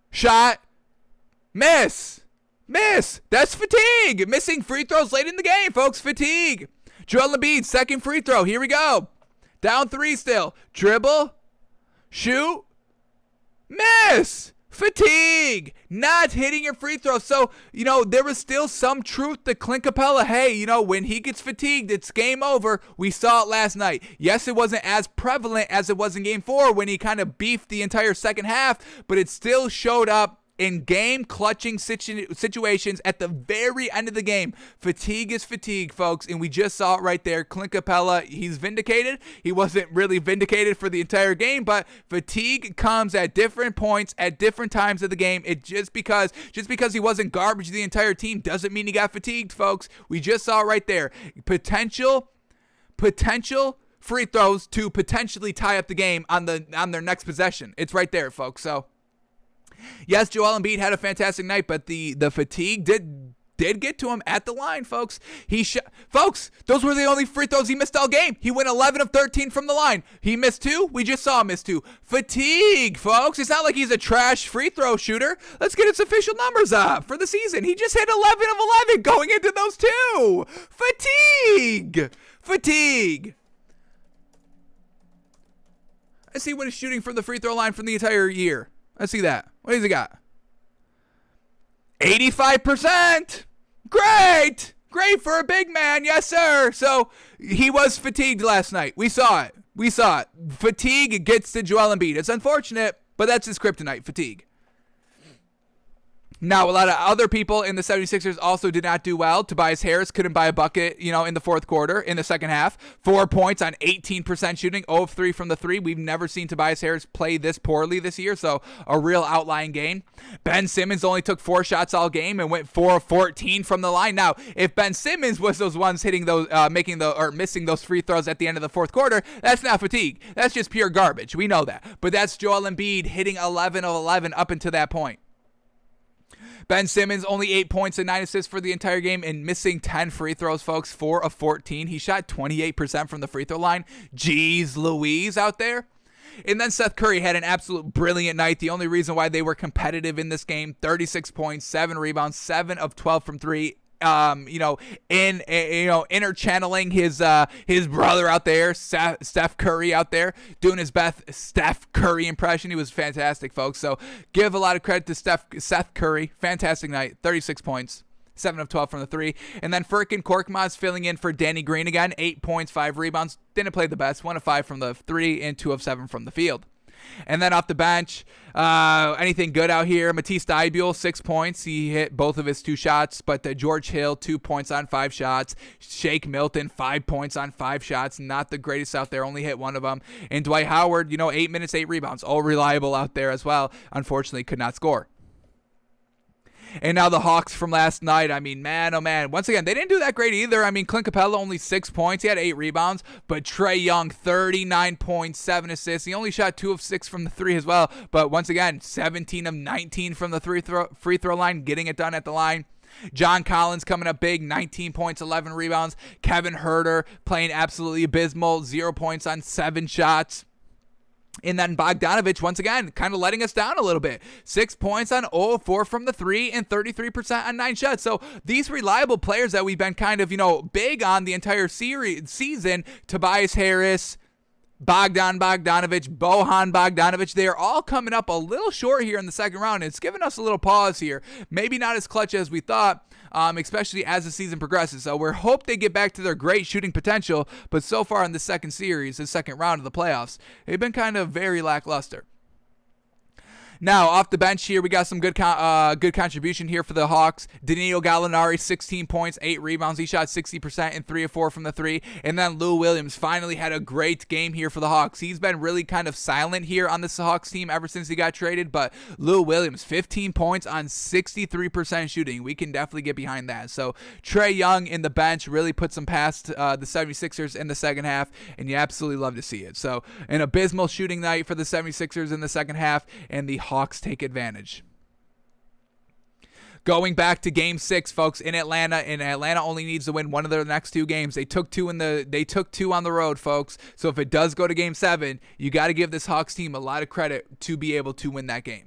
Shot. Miss. That's fatigue. Missing free throws late in the game, folks. Fatigue. Joel Embiid, second free throw. Here we go. Down 3 still. Dribble. Shoot. Miss. Fatigue, not hitting your free throw. So, there was still some truth to Clint Capella. Hey, when he gets fatigued, it's game over. We saw it last night. Yes, it wasn't as prevalent as it was in game 4 when he kind of beefed the entire second half, but it still showed up in game clutching situations at the very end of the game. Fatigue is fatigue, folks, and we just saw it right there. Clint Capella, he's vindicated. He wasn't really vindicated for the entire game, but fatigue comes at different points at different times of the game. It just because he wasn't garbage the entire team doesn't mean he got fatigued, folks. We just saw it right there. Potential free throws to potentially tie up the game on their next possession. It's right there, folks. So yes, Joel Embiid had a fantastic night, but the fatigue did get to him at the line, folks. Folks, those were the only free throws he missed all game. He went 11 of 13 from the line. He missed 2. We just saw him miss 2. Fatigue, folks. It's not like he's a trash free throw shooter. Let's get his official numbers up for the season. He just hit 11 of 11 going into those 2. Fatigue. Let's see what he's shooting from the free throw line from the entire year. Let's see that. What has he got? 85%. Great for a big man. Yes, sir. So he was fatigued last night. We saw it. Fatigue gets to Joel Embiid. It's unfortunate, but that's his kryptonite, fatigue. Now, a lot of other people in the 76ers also did not do well. Tobias Harris couldn't buy a bucket, in the fourth quarter, in the second half. 4 points on 18% shooting, 0 of 3 from the 3. We've never seen Tobias Harris play this poorly this year, so a real outlying game. Ben Simmons only took 4 shots all game and went 4 of 14 from the line. Now, if Ben Simmons was those ones hitting those, missing those free throws at the end of the fourth quarter, that's not fatigue. That's just pure garbage. We know that. But that's Joel Embiid hitting 11 of 11 up until that point. Ben Simmons, only 8 points and 9 assists for the entire game and missing 10 free throws, folks, 4 of 14. He shot 28% from the free throw line. Jeez Louise out there. And then Seth Curry had an absolute brilliant night. The only reason why they were competitive in this game, 36 points, 7 rebounds, 7 of 12 from 3. Interchanneling his brother out there, Steph Curry out there, doing his best Steph Curry impression. He was fantastic, folks. So give a lot of credit to Seth Curry. Fantastic night, 36 points. 7 of 12 from the 3. And then Furkan Korkmaz filling in for Danny Green again. 8 points, 5 rebounds. Didn't play the best. 1 of 5 from the 3 and 2 of 7 from the field. And then off the bench, anything good out here? Matisse Thybulle, 6 points. He hit both of his 2 shots. But George Hill, 2 points on 5 shots. Shake Milton, 5 points on 5 shots. Not the greatest out there. Only hit one of them. And Dwight Howard, 8 minutes, 8 rebounds. All reliable out there as well. Unfortunately, could not score. And now the Hawks from last night. I mean, man, oh man. Once again, they didn't do that great either. I mean, Clint Capella only 6 points. He had 8 rebounds. But Trae Young, 39 points, 7 assists. He only shot 2 of 6 from the 3 as well. But once again, 17 of 19 from the free throw line, getting it done at the line. John Collins coming up big, 19 points, 11 rebounds. Kevin Huerter playing absolutely abysmal, 0 points on 7 shots. And then Bogdanovich, once again, kind of letting us down a little bit. 6 points on 0 of 4 from the 3 and 33% on 9 shots. So these reliable players that we've been kind of, big on the entire season, Tobias Harris, Bogdanovich, Bojan Bogdanovich, they are all coming up a little short here in the second round. It's given us a little pause here. Maybe not as clutch as we thought, especially as the season progresses. So we hope they get back to their great shooting potential, but so far in the second round of the playoffs, they've been kind of very lackluster. Now, off the bench here, we got some good contribution here for the Hawks. Danilo Gallinari, 16 points, 8 rebounds. He shot 60% and 3 of 4 from the 3. And then Lou Williams finally had a great game here for the Hawks. He's been really kind of silent here on this Hawks team ever since he got traded. But Lou Williams, 15 points on 63% shooting. We can definitely get behind that. So Trae Young in the bench really puts them past the 76ers in the second half. And you absolutely love to see it. So an abysmal shooting night for the 76ers in the second half. And the Hawks take advantage. Going back to Game 6, folks, in Atlanta, and Atlanta only needs to win one of their next 2 games. They took 2 on the road, folks. So if it does go to Game 7, you got to give this Hawks team a lot of credit to be able to win that game.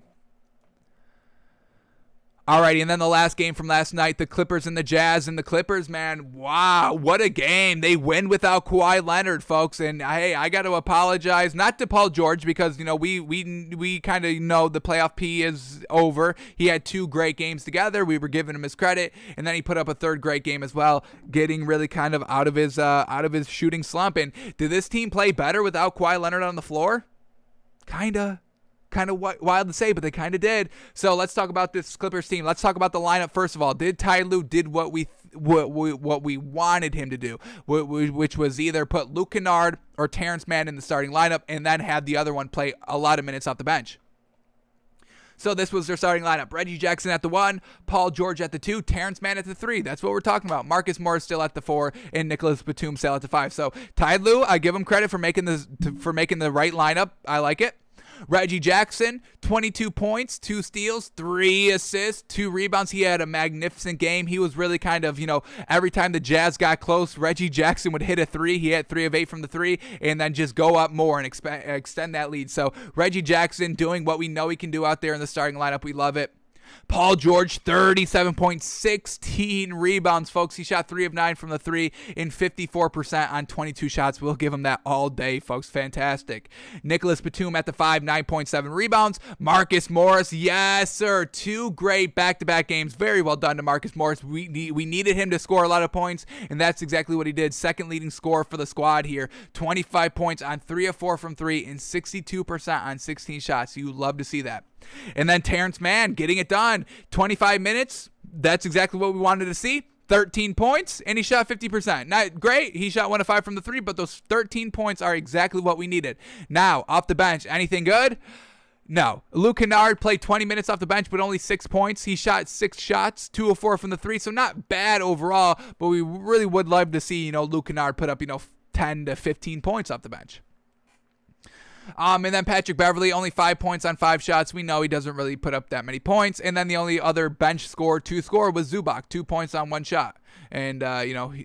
Alrighty, and then the last game from last night, the Clippers and the Jazz. And the Clippers, man, wow, what a game. They win without Kawhi Leonard, folks. And hey, I got to apologize, not to Paul George, because, we kind of know the playoff P is over. He had 2 great games together. We were giving him his credit. And then he put up a 3rd great game as well, getting really kind of out of his shooting slump. And did this team play better without Kawhi Leonard on the floor? Kind of wild to say, but they kind of did. So let's talk about this Clippers team. Let's talk about the lineup first of all. Did Ty Lue did what we wanted him to do, which was either put Luke Kennard or Terrence Mann in the starting lineup and then have the other one play a lot of minutes off the bench. So this was their starting lineup. Reggie Jackson at the 1, Paul George at the 2, Terrence Mann at the 3. That's what we're talking about. Marcus Morris still at the 4, and Nicholas Batum still at the 5. So Ty Lue, I give him credit for making the right lineup. I like it. Reggie Jackson, 22 points, 2 steals, 3 assists, 2 rebounds. He had a magnificent game. He was really kind of, every time the Jazz got close, Reggie Jackson would hit a 3. He had 3 of 8 from the 3 and then just go up more and extend that lead. So Reggie Jackson doing what we know he can do out there in the starting lineup. We love it. Paul George, 37 points, 16 rebounds, folks. He shot 3 of 9 from the 3 and 54% on 22 shots. We'll give him that all day, folks. Fantastic. Nicholas Batum at the 5, 9.7 rebounds. Marcus Morris, yes, sir. 2 great back-to-back games. Very well done to Marcus Morris. We needed him to score a lot of points, and that's exactly what he did. Second leading scorer for the squad here. 25 points on 3 of 4 from 3 and 62% on 16 shots. You love to see that. And then Terrence Mann getting it done. 25 minutes. That's exactly what we wanted to see. 13 points, and he shot 50%. Not great. He shot 1 of 5 from the 3, but those 13 points are exactly what we needed. Now, off the bench, anything good? No. Luke Kennard played 20 minutes off the bench, but only 6 points. He shot 6 shots, 2 of 4 from the 3, so not bad overall, but we really would love to see, Luke Kennard put up, 10 to 15 points off the bench. And then Patrick Beverley, only 5 points on 5 shots. We know he doesn't really put up that many points. And then the only other bench score, 2 score, was Zubac, 2 points on 1 shot. And,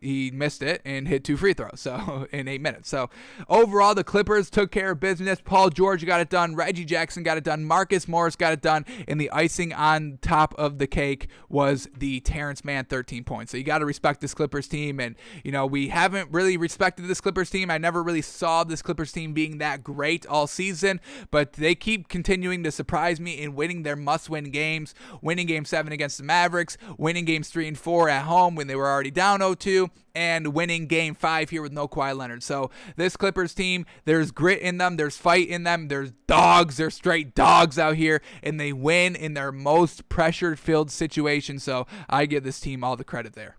he missed it and hit 2 free throws in 8 minutes. So, overall, the Clippers took care of business. Paul George got it done. Reggie Jackson got it done. Marcus Morris got it done. And the icing on top of the cake was the Terrence Mann 13 points. So, you got to respect this Clippers team. And, we haven't really respected this Clippers team. I never really saw this Clippers team being that great all season. But they keep continuing to surprise me in winning their must-win games. Winning Game 7 against the Mavericks. Winning Games 3 and 4 at home when they they were already down 0-2 and winning game 5 here with no Kawhi Leonard. So this Clippers team, there's grit in them, there's fight in them, there's dogs, they're straight dogs out here, and they win in their most pressure-filled situation. So I give this team all the credit there.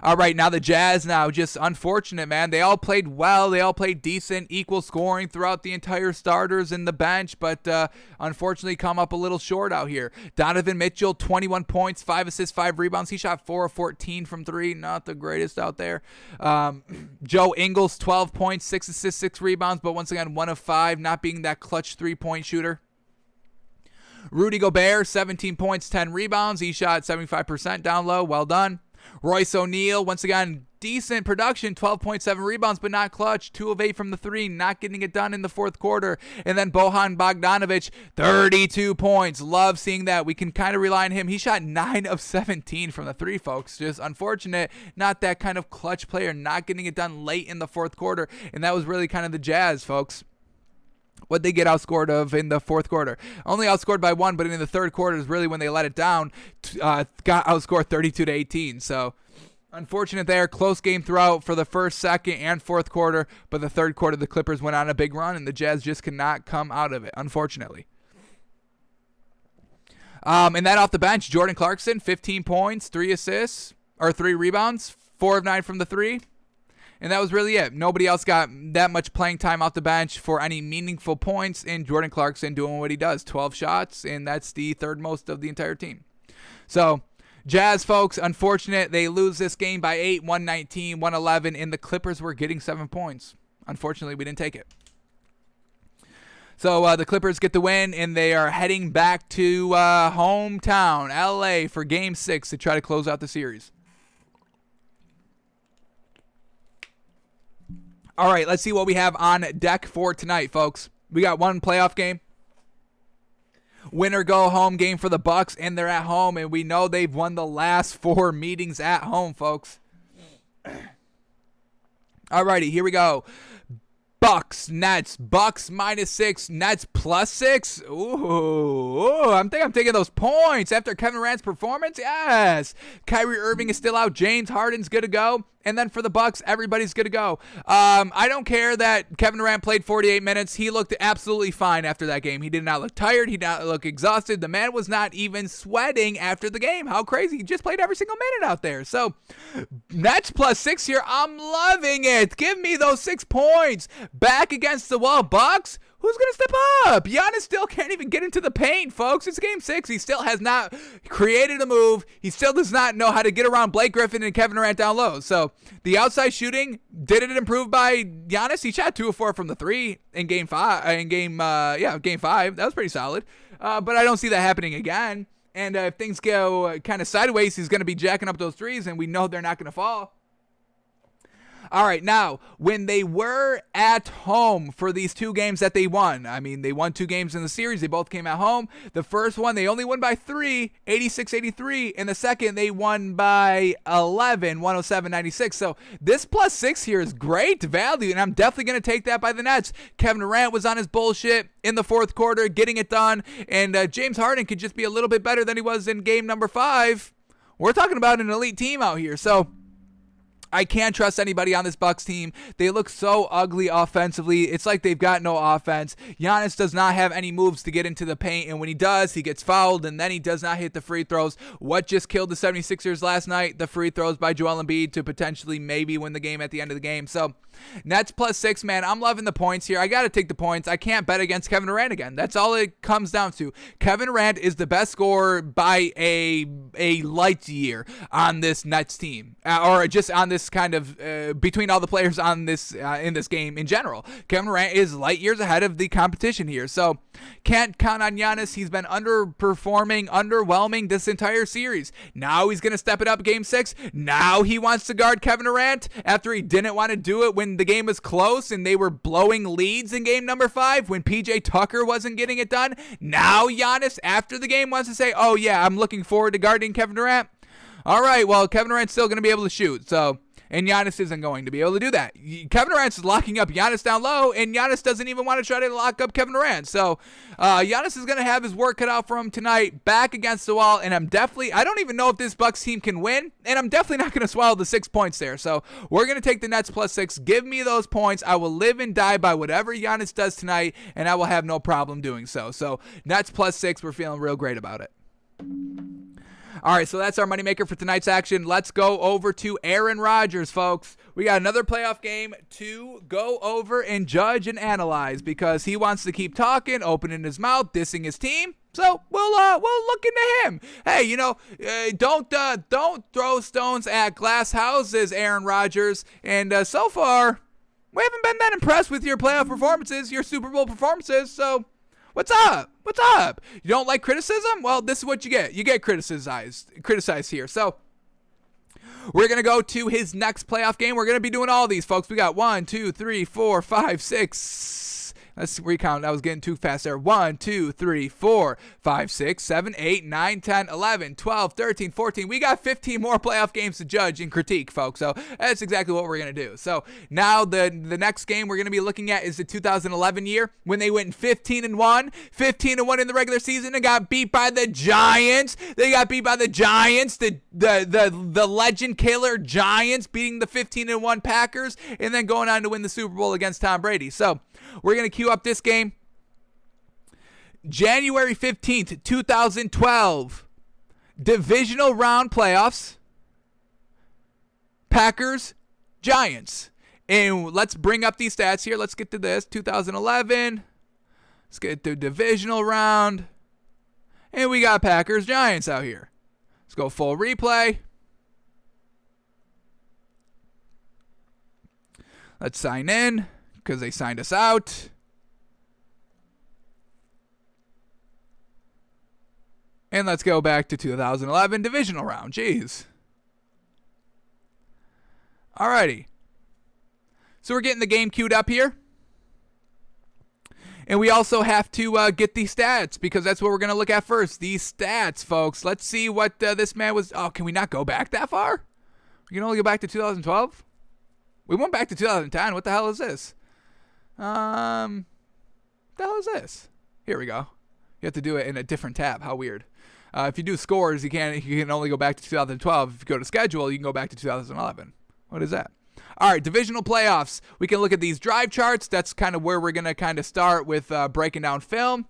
All right, now the Jazz now, just unfortunate, man. They all played well. They all played decent, equal scoring throughout the entire starters and the bench, but unfortunately come up a little short out here. Donovan Mitchell, 21 points, 5 assists, 5 rebounds. He shot 4 of 14 from 3. Not the greatest out there. Joe Ingles, 12 points, 6 assists, 6 rebounds, but once again, 1 of 5, not being that clutch 3-point shooter. Rudy Gobert, 17 points, 10 rebounds. He shot 75% down low. Well done. Royce O'Neal, once again, decent production, 12.7 rebounds, but not clutch. 2 of 8 from the 3, not getting it done in the fourth quarter. And then Bojan Bogdanovic, 32 points. Love seeing that. We can kind of rely on him. He shot 9 of 17 from the 3, folks. Just unfortunate. Not that kind of clutch player, not getting it done late in the fourth quarter. And that was really kind of the Jazz, folks. What they get outscored of in the fourth quarter. Only outscored by 1, but in the third quarter is really when they let it down. Got outscored 32-18. So unfortunate there. Close game throughout for the first, second, and fourth quarter. But the third quarter, the Clippers went on a big run, and the Jazz just cannot come out of it, unfortunately. And then off the bench, Jordan Clarkson, 15 points, 3 assists, or 3 rebounds, 4 of 9 from the 3. And that was really it. Nobody else got that much playing time off the bench for any meaningful points, and Jordan Clarkson doing what he does, 12 shots, and that's the third most of the entire team. So, Jazz, folks, unfortunate. They lose this game by 8, 119, 111, and the Clippers were getting 7 points. Unfortunately, we didn't take it. So the Clippers get the win, and they are heading back to hometown, LA, for Game 6 to try to close out the series. All right, let's see what we have on deck for tonight, folks. We got one playoff game. Winner go home game for the Bucks, and they're at home, and we know they've won the last 4 meetings at home, folks. All righty, here we go. Bucks, Nets, Bucks -6, Nets +6. Ooh, I think I'm taking those points after Kevin Durant's performance. Yes. Kyrie Irving is still out. James Harden's good to go. And then for the Bucks, everybody's good to go. I don't care that Kevin Durant played 48 minutes. He looked absolutely fine after that game. He did not look tired. He did not look exhausted. The man was not even sweating after the game. How crazy. He just played every single minute out there. So, Nets +6 here. I'm loving it. Give me those 6 points. Back against the wall. Bucks? Who's going to step up? Giannis still can't even get into the paint, folks. It's Game 6. He still has not created a move. He still does not know how to get around Blake Griffin and Kevin Durant down low. So the outside shooting, did it improve by Giannis? He shot 2 of 4 from the 3 in Game 5. Game 5. That was pretty solid. But I don't see that happening again. And if things go kind of sideways, he's going to be jacking up those threes, and we know they're not going to fall. All right, now, when they were at home for these 2 games that they won, I mean, they won 2 games in the series. They both came at home. The first one, they only won by 3, 86-83. And the second, they won by 11, 107-96. So this +6 here is great value, and I'm definitely going to take that by the Nets. Kevin Durant was on his bullshit in the fourth quarter, getting it done. And James Harden could just be a little bit better than he was in game number 5. We're talking about an elite team out here. So I can't trust anybody on this Bucks team. They look so ugly offensively. It's like they've got no offense. Giannis does not have any moves to get into the paint, and when he does, he gets fouled, and then he does not hit the free throws. What just killed the 76ers last night? The free throws by Joel Embiid to potentially maybe win the game at the end of the game. So Nets +6, man. I'm loving the points here. I got to take the points. I can't bet against Kevin Durant again. That's all it comes down to. Kevin Durant is the best scorer by a light year on this Nets team, or just on this kind of between all the players on this in this game in general. Kevin Durant is light years ahead of the competition here. So can't count on Giannis. He's been underperforming, underwhelming this entire series. Now he's going to step it up Game 6. Now he wants to guard Kevin Durant after he didn't want to do it when the game was close and they were blowing leads in game number 5 when PJ Tucker wasn't getting it done. Now Giannis after the game wants to say, oh yeah, I'm looking forward to guarding Kevin Durant. All right, well, Kevin Durant's still going to be able to shoot. So And Giannis isn't going to be able to do that. Kevin Durant is locking up Giannis down low, and Giannis doesn't even want to try to lock up Kevin Durant. So Giannis is going to have his work cut out for him tonight, back against the wall, and I don't even know if this Bucks team can win, and I'm definitely not going to swallow the 6 points there. So we're going to take the Nets +6. Give me those points. I will live and die by whatever Giannis does tonight, and I will have no problem doing so. So Nets +6, we're feeling real great about it. All right, so that's our moneymaker for tonight's action. Let's go over to Aaron Rodgers, folks. We got another playoff game to go over and judge and analyze because he wants to keep talking, opening his mouth, dissing his team. So we'll look into him. Hey, don't throw stones at glass houses, Aaron Rodgers. And so far, we haven't been that impressed with your playoff performances, your Super Bowl performances. So what's up? What's up? You don't like criticism? Well, this is what you get. You get criticized here. So we're going to go to his next playoff game. We're going to be doing all these, folks. We got 1, 2, 3, 4, 5, 6. Let's recount. I was getting too fast there. 1, 2, 3, 4, 5, 6, 7, 8, 9, 10, 11, 12, 13, 14. We got 15 more playoff games to judge and critique, folks. So that's exactly what we're going to do. So now the next game we're going to be looking at is the 2011 year when they went 15-1, 15-1 in the regular season and got beat by the Giants. They got beat by the Giants, the legend killer Giants, beating the 15-1 Packers and then going on to win the Super Bowl against Tom Brady. So we're going to queue up this game. January 15th, 2012. Divisional round playoffs. Packers, Giants. And let's bring up these stats here. Let's get to this. 2011. Let's get to divisional round. And we got Packers, Giants out here. Let's go full replay. Let's sign in, because they signed us out. And let's go back to 2011 divisional round. Jeez. Alrighty. So we're getting the game queued up here. And we also have to get these stats because that's what we're going to look at first. These stats, folks. Let's see what this man was. Oh, can we not go back that far? We can only go back to 2012? We went back to 2010. What the hell is this? The hell is this? Here we go. You have to do it in a different tab. How weird. If you do scores, you can only go back to 2012. If you go to schedule, you can go back to 2011. What is that? All right, divisional playoffs. We can look at these drive charts. That's kind of where we're going to kind of start with breaking down film.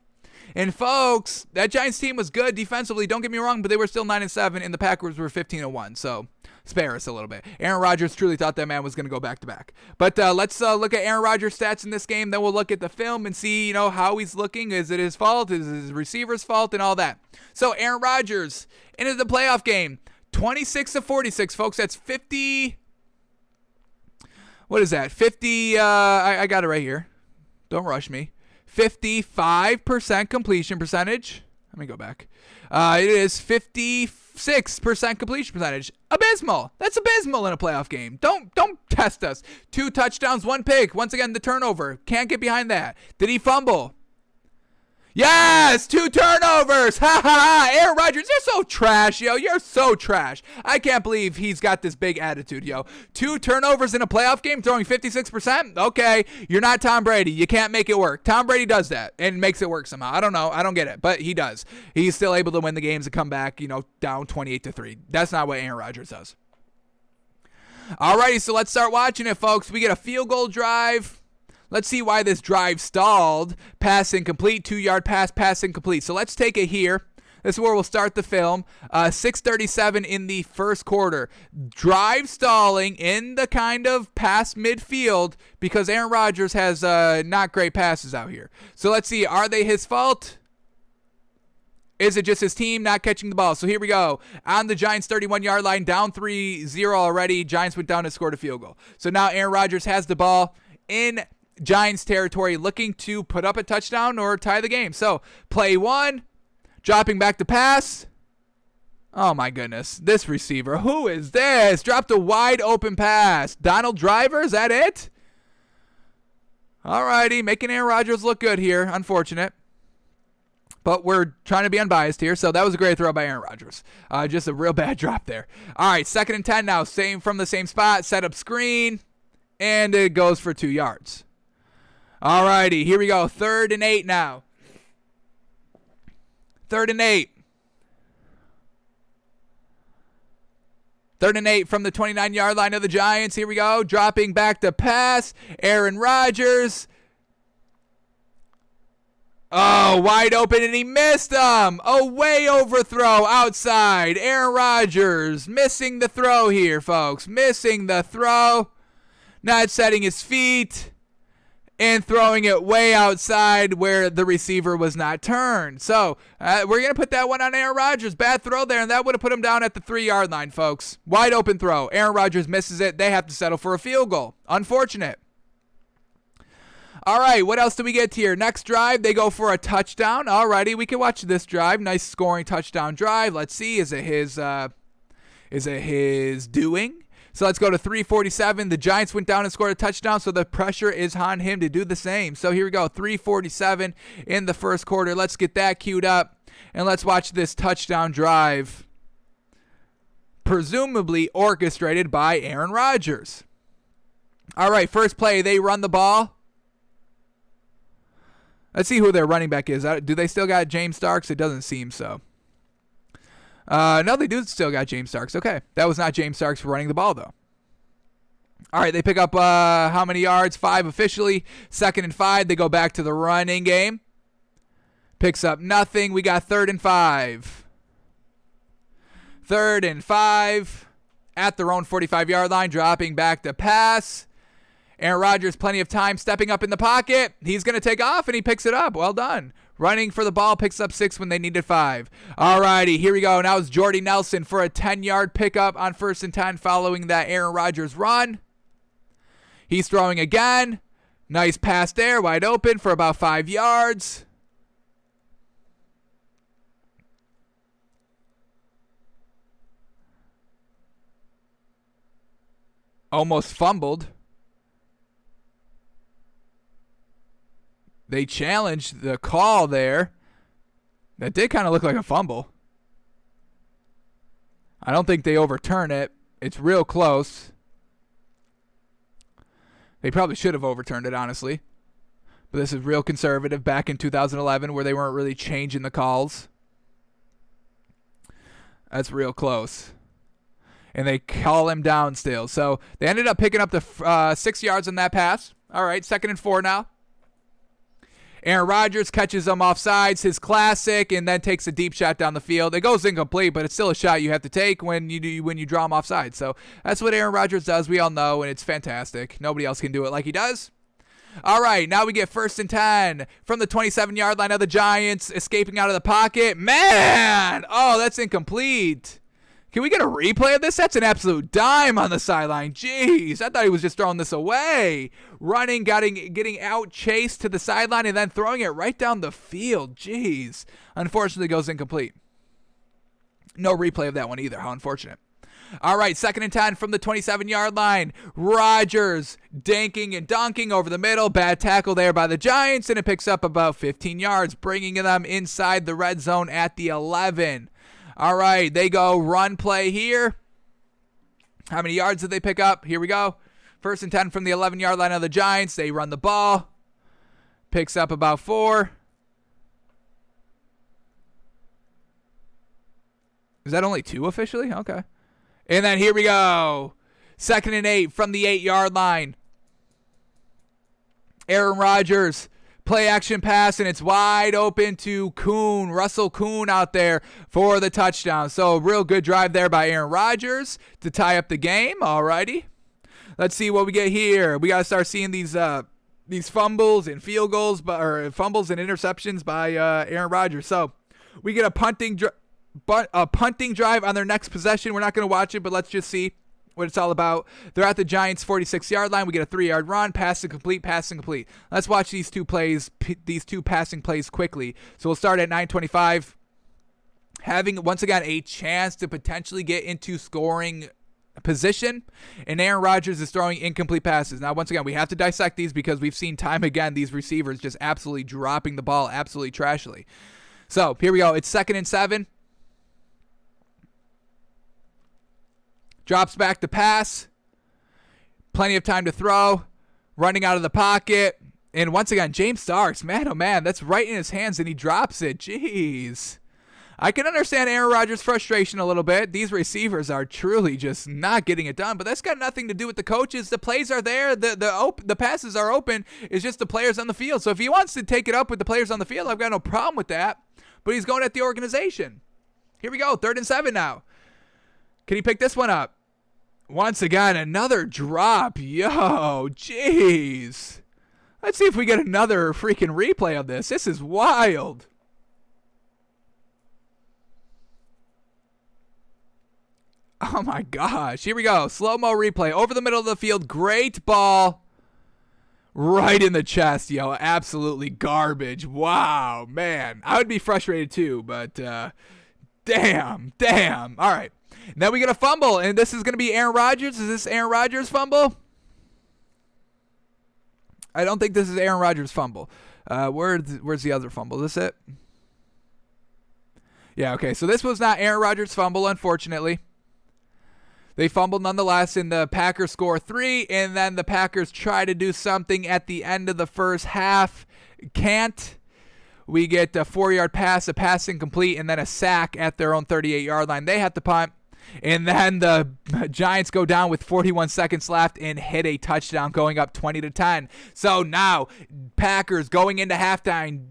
And folks, that Giants team was good defensively. Don't get me wrong, but they were still 9-7, and the Packers were 15-1. So spare us a little bit. Aaron Rodgers truly thought that man was going to go back to back. But let's look at Aaron Rodgers' stats in this game. Then we'll look at the film and see, how he's looking. Is it his fault? Is it his receiver's fault? And all that. So Aaron Rodgers into the playoff game, 26-46, folks. That's 50. What is that? 50. I got it right here. Don't rush me. 55% completion percentage. Let me go back. It is 56% completion percentage. Abysmal. That's abysmal in a playoff game. Don't test us. 2 touchdowns, 1 pick. Once again, the turnover. Can't get behind that. Did he fumble? Yes, 2 turnovers. Ha ha ha. Aaron Rodgers, you're so trash, yo. You're so trash. I can't believe he's got this big attitude, yo. 2 turnovers in a playoff game, throwing 56%. Okay, you're not Tom Brady. You can't make it work. Tom Brady does that and makes it work somehow. I don't know. I don't get it, but he does. He's still able to win the games and come back, down 28-3. That's not what Aaron Rodgers does. Alrighty, so let's start watching it, folks. We get a field goal drive. Let's see why this drive stalled. Pass incomplete, 2-yard pass incomplete. So let's take it here. This is where we'll start the film. 6:37 in the first quarter. Drive stalling in the kind of past midfield because Aaron Rodgers has not great passes out here. So let's see, are they his fault? Is it just his team not catching the ball? So here we go. On the Giants' 31-yard line, down 3-0 already. Giants went down and scored a field goal. So now Aaron Rodgers has the ball in Giants territory, looking to put up a touchdown or tie the game. So play 1, dropping back to pass. Oh my goodness, this receiver, who is this? Dropped a wide open pass. Donald Driver, is that it? Alrighty, making Aaron Rodgers look good here. Unfortunate. but we're trying to be unbiased here. So that was a great throw by Aaron Rodgers. Just a real bad drop there. All right, 2nd and 10 now. Same from the same spot. Set up screen, and it goes for 2 yards. All righty, here we go. 3rd and 8 now. 3rd and 8. 3rd and 8 from the 29-yard line of the Giants. Here we go. Dropping back to pass. Aaron Rodgers. Oh, wide open, and he missed him. A way overthrow outside. Aaron Rodgers missing the throw here, folks. Missing the throw. Not setting his feet. And throwing it way outside where the receiver was not turned. So we're going to put that one on Aaron Rodgers. Bad throw there, and that would have put him down at the 3-yard line, folks. Wide open throw. Aaron Rodgers misses it. They have to settle for a field goal. Unfortunate. All right, what else do we get here? Next drive, they go for a touchdown. All righty, we can watch this drive. Nice scoring touchdown drive. Let's see, is it his doing? So let's go to 3:47. The Giants went down and scored a touchdown, so the pressure is on him to do the same. So here we go, 3:47 in the first quarter. Let's get that queued up, and let's watch this touchdown drive, presumably orchestrated by Aaron Rodgers. All right, first play, they run the ball. Let's see who their running back is. Do they still got James Starks? It doesn't seem so. No, they do still got James Starks. Okay. That was not James Starks running the ball, though. All right, they pick up how many yards? 5 officially. 2nd and 5. They go back to the running game. Picks up nothing. We got 3rd and 5. 3rd and 5 at their own 45-yard line, dropping back to pass. Aaron Rodgers, plenty of time, stepping up in the pocket. He's going to take off, and he picks it up. Well done. Running for the ball, picks up 6 when they needed 5. All righty, here we go. Now it's Jordy Nelson for a 10-yard pickup on 1st and 10 following that Aaron Rodgers run. He's throwing again. Nice pass there, wide open for about 5 yards. Almost fumbled. They challenged the call there. That did kind of look like a fumble. I don't think they overturn it. It's real close. They probably should have overturned it, honestly. But this is real conservative back in 2011 where they weren't really changing the calls. That's real close. And they call him down still. So they ended up picking up the 6 yards on that pass. All right, 2nd and 4 now. Aaron Rodgers catches him offsides, his classic, and then takes a deep shot down the field. It goes incomplete, but it's still a shot you have to take when you draw him offside. So that's what Aaron Rodgers does. We all know, and it's fantastic. Nobody else can do it like he does. All right, now we get 1st and 10 from the 27-yard line of the Giants, escaping out of the pocket. Man! Oh, that's incomplete. Can we get a replay of this? That's an absolute dime on the sideline. Jeez, I thought he was just throwing this away. Running, getting out chased to the sideline, and then throwing it right down the field. Jeez. Unfortunately, goes incomplete. No replay of that one either. How unfortunate. All right, 2nd and 10 from the 27-yard line. Rodgers danking and dunking over the middle. Bad tackle there by the Giants, and it picks up about 15 yards, bringing them inside the red zone at the 11. All right, they go run play here. How many yards did they pick up? Here we go. 1st and 10 from the 11-yard line of the Giants. They run the ball. Picks up about 4. Is that only 2 officially? Okay. And then here we go. 2nd and 8 from the 8-yard line. Aaron Rodgers. Play action pass, and it's wide open to Kuhn, Russell Kuhn out there for the touchdown. So real good drive there by Aaron Rodgers to tie up the game. All righty. Let's see what we get here. We got to start seeing these fumbles and field goals, or fumbles and interceptions by Aaron Rodgers. So we get a punting drive on their next possession. We're not going to watch it, but let's just see what it's all about. They're at the Giants' 46-yard line. We get a 3-yard run, pass incomplete, pass incomplete. Let's watch these two passing plays quickly. So we'll start at 9:25. Having, once again, a chance to potentially get into scoring position, and Aaron Rodgers is throwing incomplete passes. Now, once again, we have to dissect these because we've seen time again these receivers just absolutely dropping the ball absolutely trashily. So here we go. It's 2nd and 7. Drops back to pass. Plenty of time to throw. Running out of the pocket. And once again, James Starks, man, oh man, that's right in his hands, and he drops it. Jeez. I can understand Aaron Rodgers' frustration a little bit. These receivers are truly just not getting it done, but that's got nothing to do with the coaches. The plays are there. The passes are open. It's just the players on the field. So if he wants to take it up with the players on the field, I've got no problem with that, but he's going at the organization. Here we go, 3rd and 7 now. Can he pick this one up? Once again, another drop. Yo, jeez. Let's see if we get another freaking replay of this. This is wild. Oh my gosh. Here we go. Slow-mo replay. Over the middle of the field. Great ball. Right in the chest, yo. Absolutely garbage. Wow, man. I would be frustrated too, but damn. All right. Now we get a fumble, and this is going to be Aaron Rodgers. Is this Aaron Rodgers' fumble? I don't think this is Aaron Rodgers' fumble. Where's the other fumble? Is this it? Yeah, okay. So this was not Aaron Rodgers' fumble, unfortunately. They fumbled nonetheless, and the Packers score 3, and then the Packers try to do something at the end of the first half. Can't. We get a 4-yard pass, a pass incomplete, and then a sack at their own 38-yard line. They have to punt. And then the Giants go down with 41 seconds left and hit a touchdown, going up 20-10. So now Packers going into halftime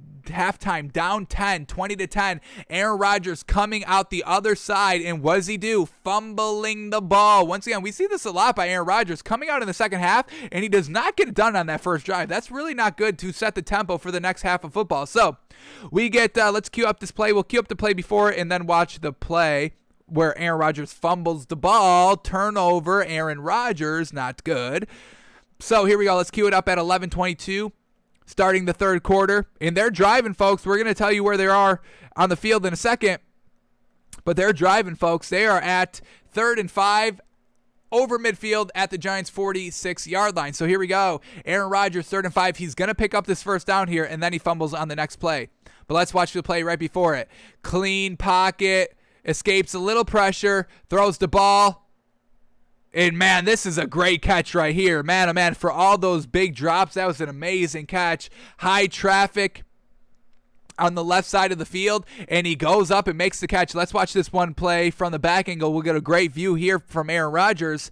down 10, 20-10. Aaron Rodgers coming out the other side, and what does he do? Fumbling the ball. Once again, we see this a lot by Aaron Rodgers coming out in the second half, and he does not get it done on that first drive. That's really not good to set the tempo for the next half of football. So we get, let's cue up this play. We'll cue up the play before it and then watch the play where Aaron Rodgers fumbles the ball. Turnover, Aaron Rodgers, not good. So here we go. Let's cue it up at 11:22. Starting the third quarter, and they're driving, folks. We're going to tell you where they are on the field in a second, but they're driving, folks. They are at 3rd and 5 over midfield at the Giants' 46-yard line. So here we go. Aaron Rodgers, 3rd and 5. He's going to pick up this first down here, and then he fumbles on the next play. But let's watch the play right before it. Clean pocket, escapes a little pressure, throws the ball. And, man, this is a great catch right here. Man, oh, man, for all those big drops, that was an amazing catch. High traffic on the left side of the field, and he goes up and makes the catch. Let's watch this one play from the back angle. We'll get a great view here from Aaron Rodgers.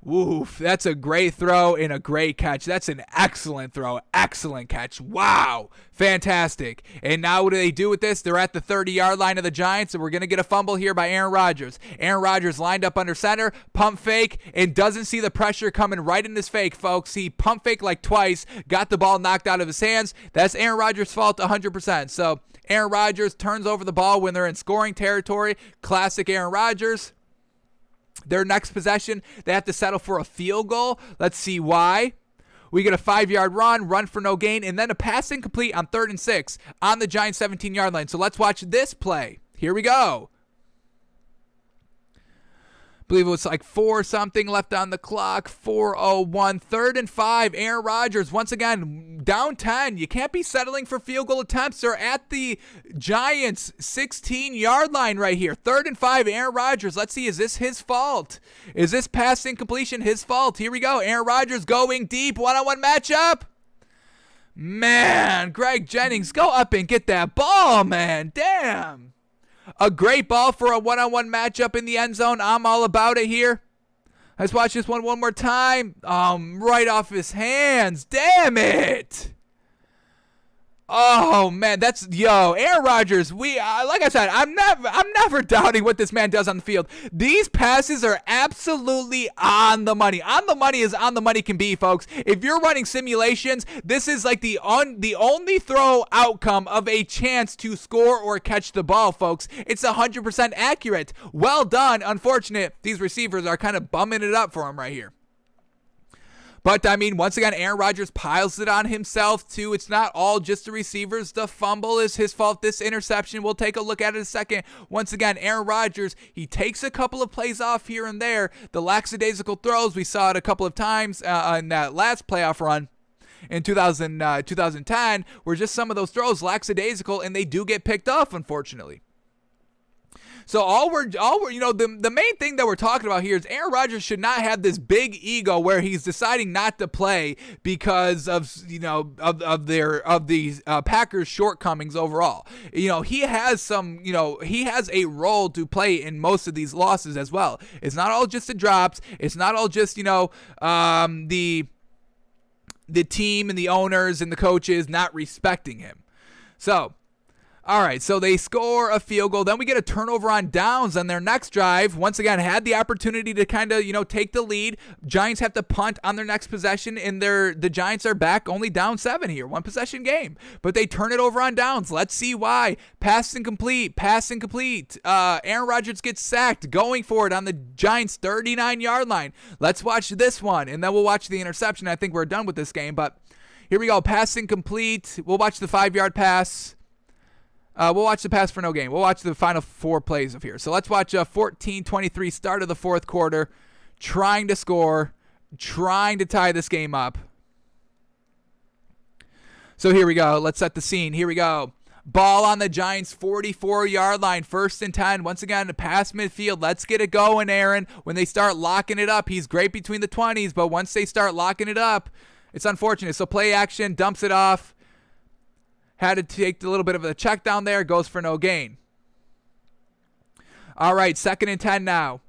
Woof, that's a great throw and a great catch. That's an excellent throw, excellent catch. Wow, fantastic. And now what do they do with this? They're at the 30-yard line of the Giants, and we're going to get a fumble here by Aaron Rodgers. Aaron Rodgers lined up under center, pump fake, and doesn't see the pressure coming right in his fake, folks. He pump faked like twice, got the ball knocked out of his hands. That's Aaron Rodgers' fault 100%. So Aaron Rodgers turns over the ball when they're in scoring territory. Classic Aaron Rodgers. Their next possession, they have to settle for a field goal. Let's see why. We get a 5-yard run for no gain, and then a pass incomplete on 3rd and 6 on the Giants' 17-yard line. So let's watch this play. Here we go. I believe it was like 4 something left on the clock. 4:01. 3rd and 5. Aaron Rodgers, once again, down 10. You can't be settling for field goal attempts. They're at the Giants' 16-yard line right here. 3rd and 5. Aaron Rodgers. Let's see. Is this his fault? Is this pass incompletion his fault? Here we go. Aaron Rodgers going deep. One-on-one matchup. Man, Greg Jennings, go up and get that ball, man. Damn. A great ball for a one-on-one matchup in the end zone. I'm all about it here. Let's watch this one more time. Right off his hands. Damn it. Oh, man, Aaron Rodgers, like I said, I'm never doubting what this man does on the field. These passes are absolutely on the money. On the money as on the money can be, folks. If you're running simulations, this is like the only throw outcome of a chance to score or catch the ball, folks. It's 100% accurate. Well done. Unfortunate, these receivers are kind of bumming it up for him right here. But, I mean, once again, Aaron Rodgers piles it on himself, too. It's not all just the receivers. The fumble is his fault. This interception, we'll take a look at it in a second. Once again, Aaron Rodgers, he takes a couple of plays off here and there. The lackadaisical throws, we saw it a couple of times in that last playoff run. in 2010 were just some of those throws lackadaisical, and they do get picked off, unfortunately. So all we're the main thing that we're talking about here is Aaron Rodgers should not have this big ego where he's deciding not to play because of the Packers shortcomings overall. He has a role to play in most of these losses as well. It's not all just the drops. It's not all just the team and the owners and the coaches not respecting him. So. All right, so they score a field goal. Then we get a turnover on downs on their next drive. Once again, had the opportunity to kind of, take the lead. Giants have to punt on their next possession, and the Giants are back only down 7 here. 1-possession game. But they turn it over on downs. Let's see why. Pass incomplete. Aaron Rodgers gets sacked going for it on the Giants' 39-yard line. Let's watch this one, and then we'll watch the interception. I think we're done with this game, but here we go. Pass incomplete. We'll watch the 5-yard pass. We'll watch the pass for no gain. We'll watch the final 4 plays of here. So let's watch 14-23 start of the fourth quarter. Trying to score. Trying to tie this game up. So here we go. Let's set the scene. Here we go. Ball on the Giants' 44-yard line. 1st and 10. Once again, past midfield. Let's get it going, Aaron. When they start locking it up, he's great between the 20s. But once they start locking it up, it's unfortunate. So play action. Dumps it off. Had to take a little bit of a check down there. Goes for no gain. All right, 2nd and 10 now.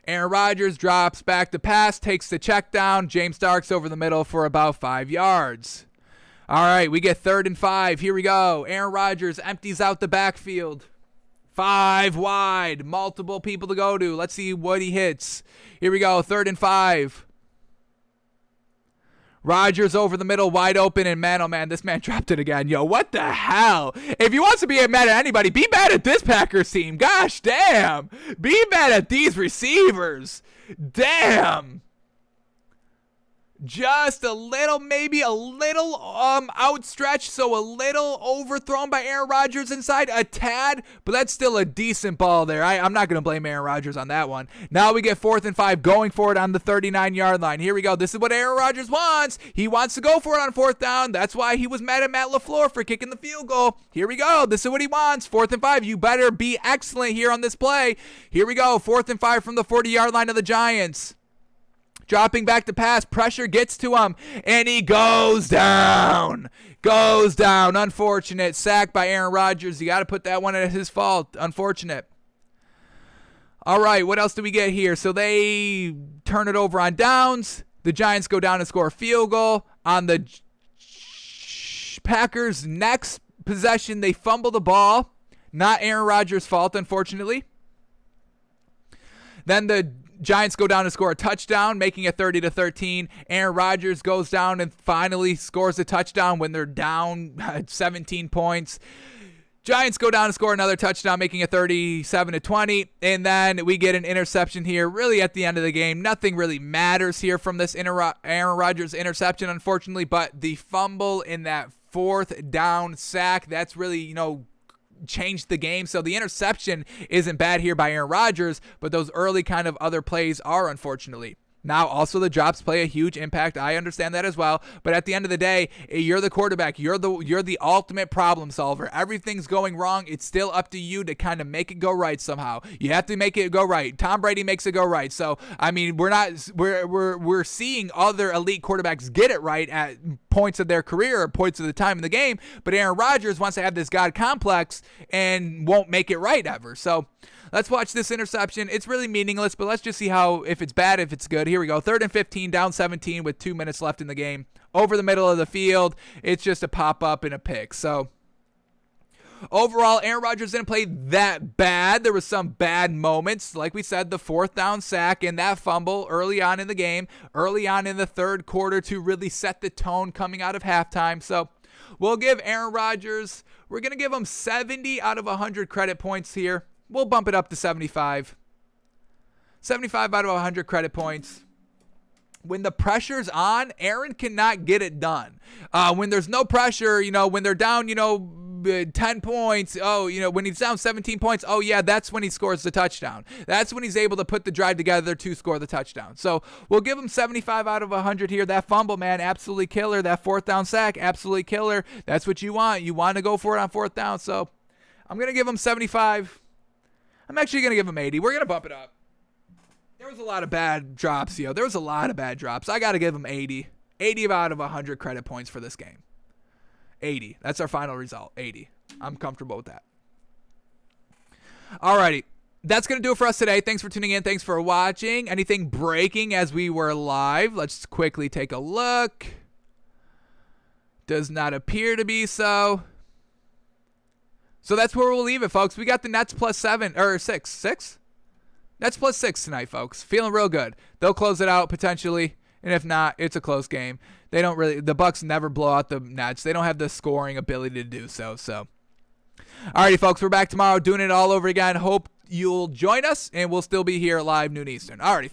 Aaron Rodgers drops back to pass. Takes the check down. James Starks over the middle for about 5 yards. All right, we get 3rd and 5. Here we go. Aaron Rodgers empties out the backfield. 5 wide. Multiple people to go to. Let's see what he hits. Here we go. 3rd and 5. Rodgers over the middle, wide open, and man, oh man, this man dropped it again. Yo, what the hell? If he wants to be mad at anybody, be mad at this Packers team. Gosh damn. Be mad at these receivers. Damn. Just a little, maybe a little outstretched, so a little overthrown by Aaron Rodgers inside, a tad, but that's still a decent ball there. I'm not going to blame Aaron Rodgers on that one. Now we get 4th and 5, going for it on the 39-yard line. Here we go. This is what Aaron Rodgers wants. He wants to go for it on 4th down. That's why he was mad at Matt LaFleur for kicking the field goal. Here we go. This is what he wants. 4th and 5. You better be excellent here on this play. Here we go. 4th and 5 from the 40-yard line of the Giants. Dropping back to pass. Pressure gets to him. And he goes down. Unfortunate. Sacked by Aaron Rodgers. You got to put that one at his fault. Unfortunate. All right. What else do we get here? So they turn it over on downs. The Giants go down and score a field goal. On the Packers' next possession, they fumble the ball. Not Aaron Rodgers' fault, unfortunately. Then the Giants go down and score a touchdown, making it 30-13. Aaron Rodgers goes down and finally scores a touchdown when they're down 17 points. Giants go down and score another touchdown, making it 37-20. And then we get an interception here, really at the end of the game. Nothing really matters here from this Aaron Rodgers interception, unfortunately. But the fumble in that 4th down sack, that's really, changed the game. So the interception isn't bad here by Aaron Rodgers, but those early kind of other plays are, unfortunately. Now, also the drops play a huge impact. I understand that as well. But at the end of the day, you're the quarterback. You're the ultimate problem solver. Everything's going wrong. It's still up to you to kind of make it go right somehow. You have to make it go right. Tom Brady makes it go right. So, I mean, we're seeing other elite quarterbacks get it right at points of their career or points of the time in the game. But Aaron Rodgers wants to have this God complex and won't make it right ever. So, let's watch this interception. It's really meaningless, but let's just see if it's bad, if it's good. Here we go. 3rd and 15, down 17 with 2 minutes left in the game. Over the middle of the field. It's just a pop-up and a pick. So, overall, Aaron Rodgers didn't play that bad. There was some bad moments. Like we said, the 4th down sack and that fumble early on in the game, early on in the 3rd quarter to really set the tone coming out of halftime. So, we'll give Aaron Rodgers, we're going to give him 70 out of 100 credit points here. We'll bump it up to 75. 75 out of 100 credit points. When the pressure's on, Aaron cannot get it done. When there's no pressure, when they're down, 10 points. Oh, when he's down 17 points, oh yeah, that's when he scores the touchdown. That's when he's able to put the drive together to score the touchdown. So we'll give him 75 out of 100 here. That fumble, man, absolutely killer. That fourth down sack, absolutely killer. That's what you want. You want to go for it on fourth down. So I'm going to give him 75. I'm actually going to give him 80. We're going to bump it up. There was a lot of bad drops, There was a lot of bad drops. I got to give him 80. 80 out of 100 credit points for this game. 80. That's our final result. 80. I'm comfortable with that. Alrighty. That's going to do it for us today. Thanks for tuning in. Thanks for watching. Anything breaking as we were live? Let's quickly take a look. Does not appear to be so. So that's where we'll leave it, folks. We got the Nets plus 7 or 6. 6? Nets plus 6 tonight, folks. Feeling real good. They'll close it out potentially, and if not, it's a close game. The Bucks never blow out the Nets. They don't have the scoring ability to do so. Alrighty, folks, we're back tomorrow doing it all over again. Hope you'll join us, and we'll still be here live noon Eastern. Alrighty.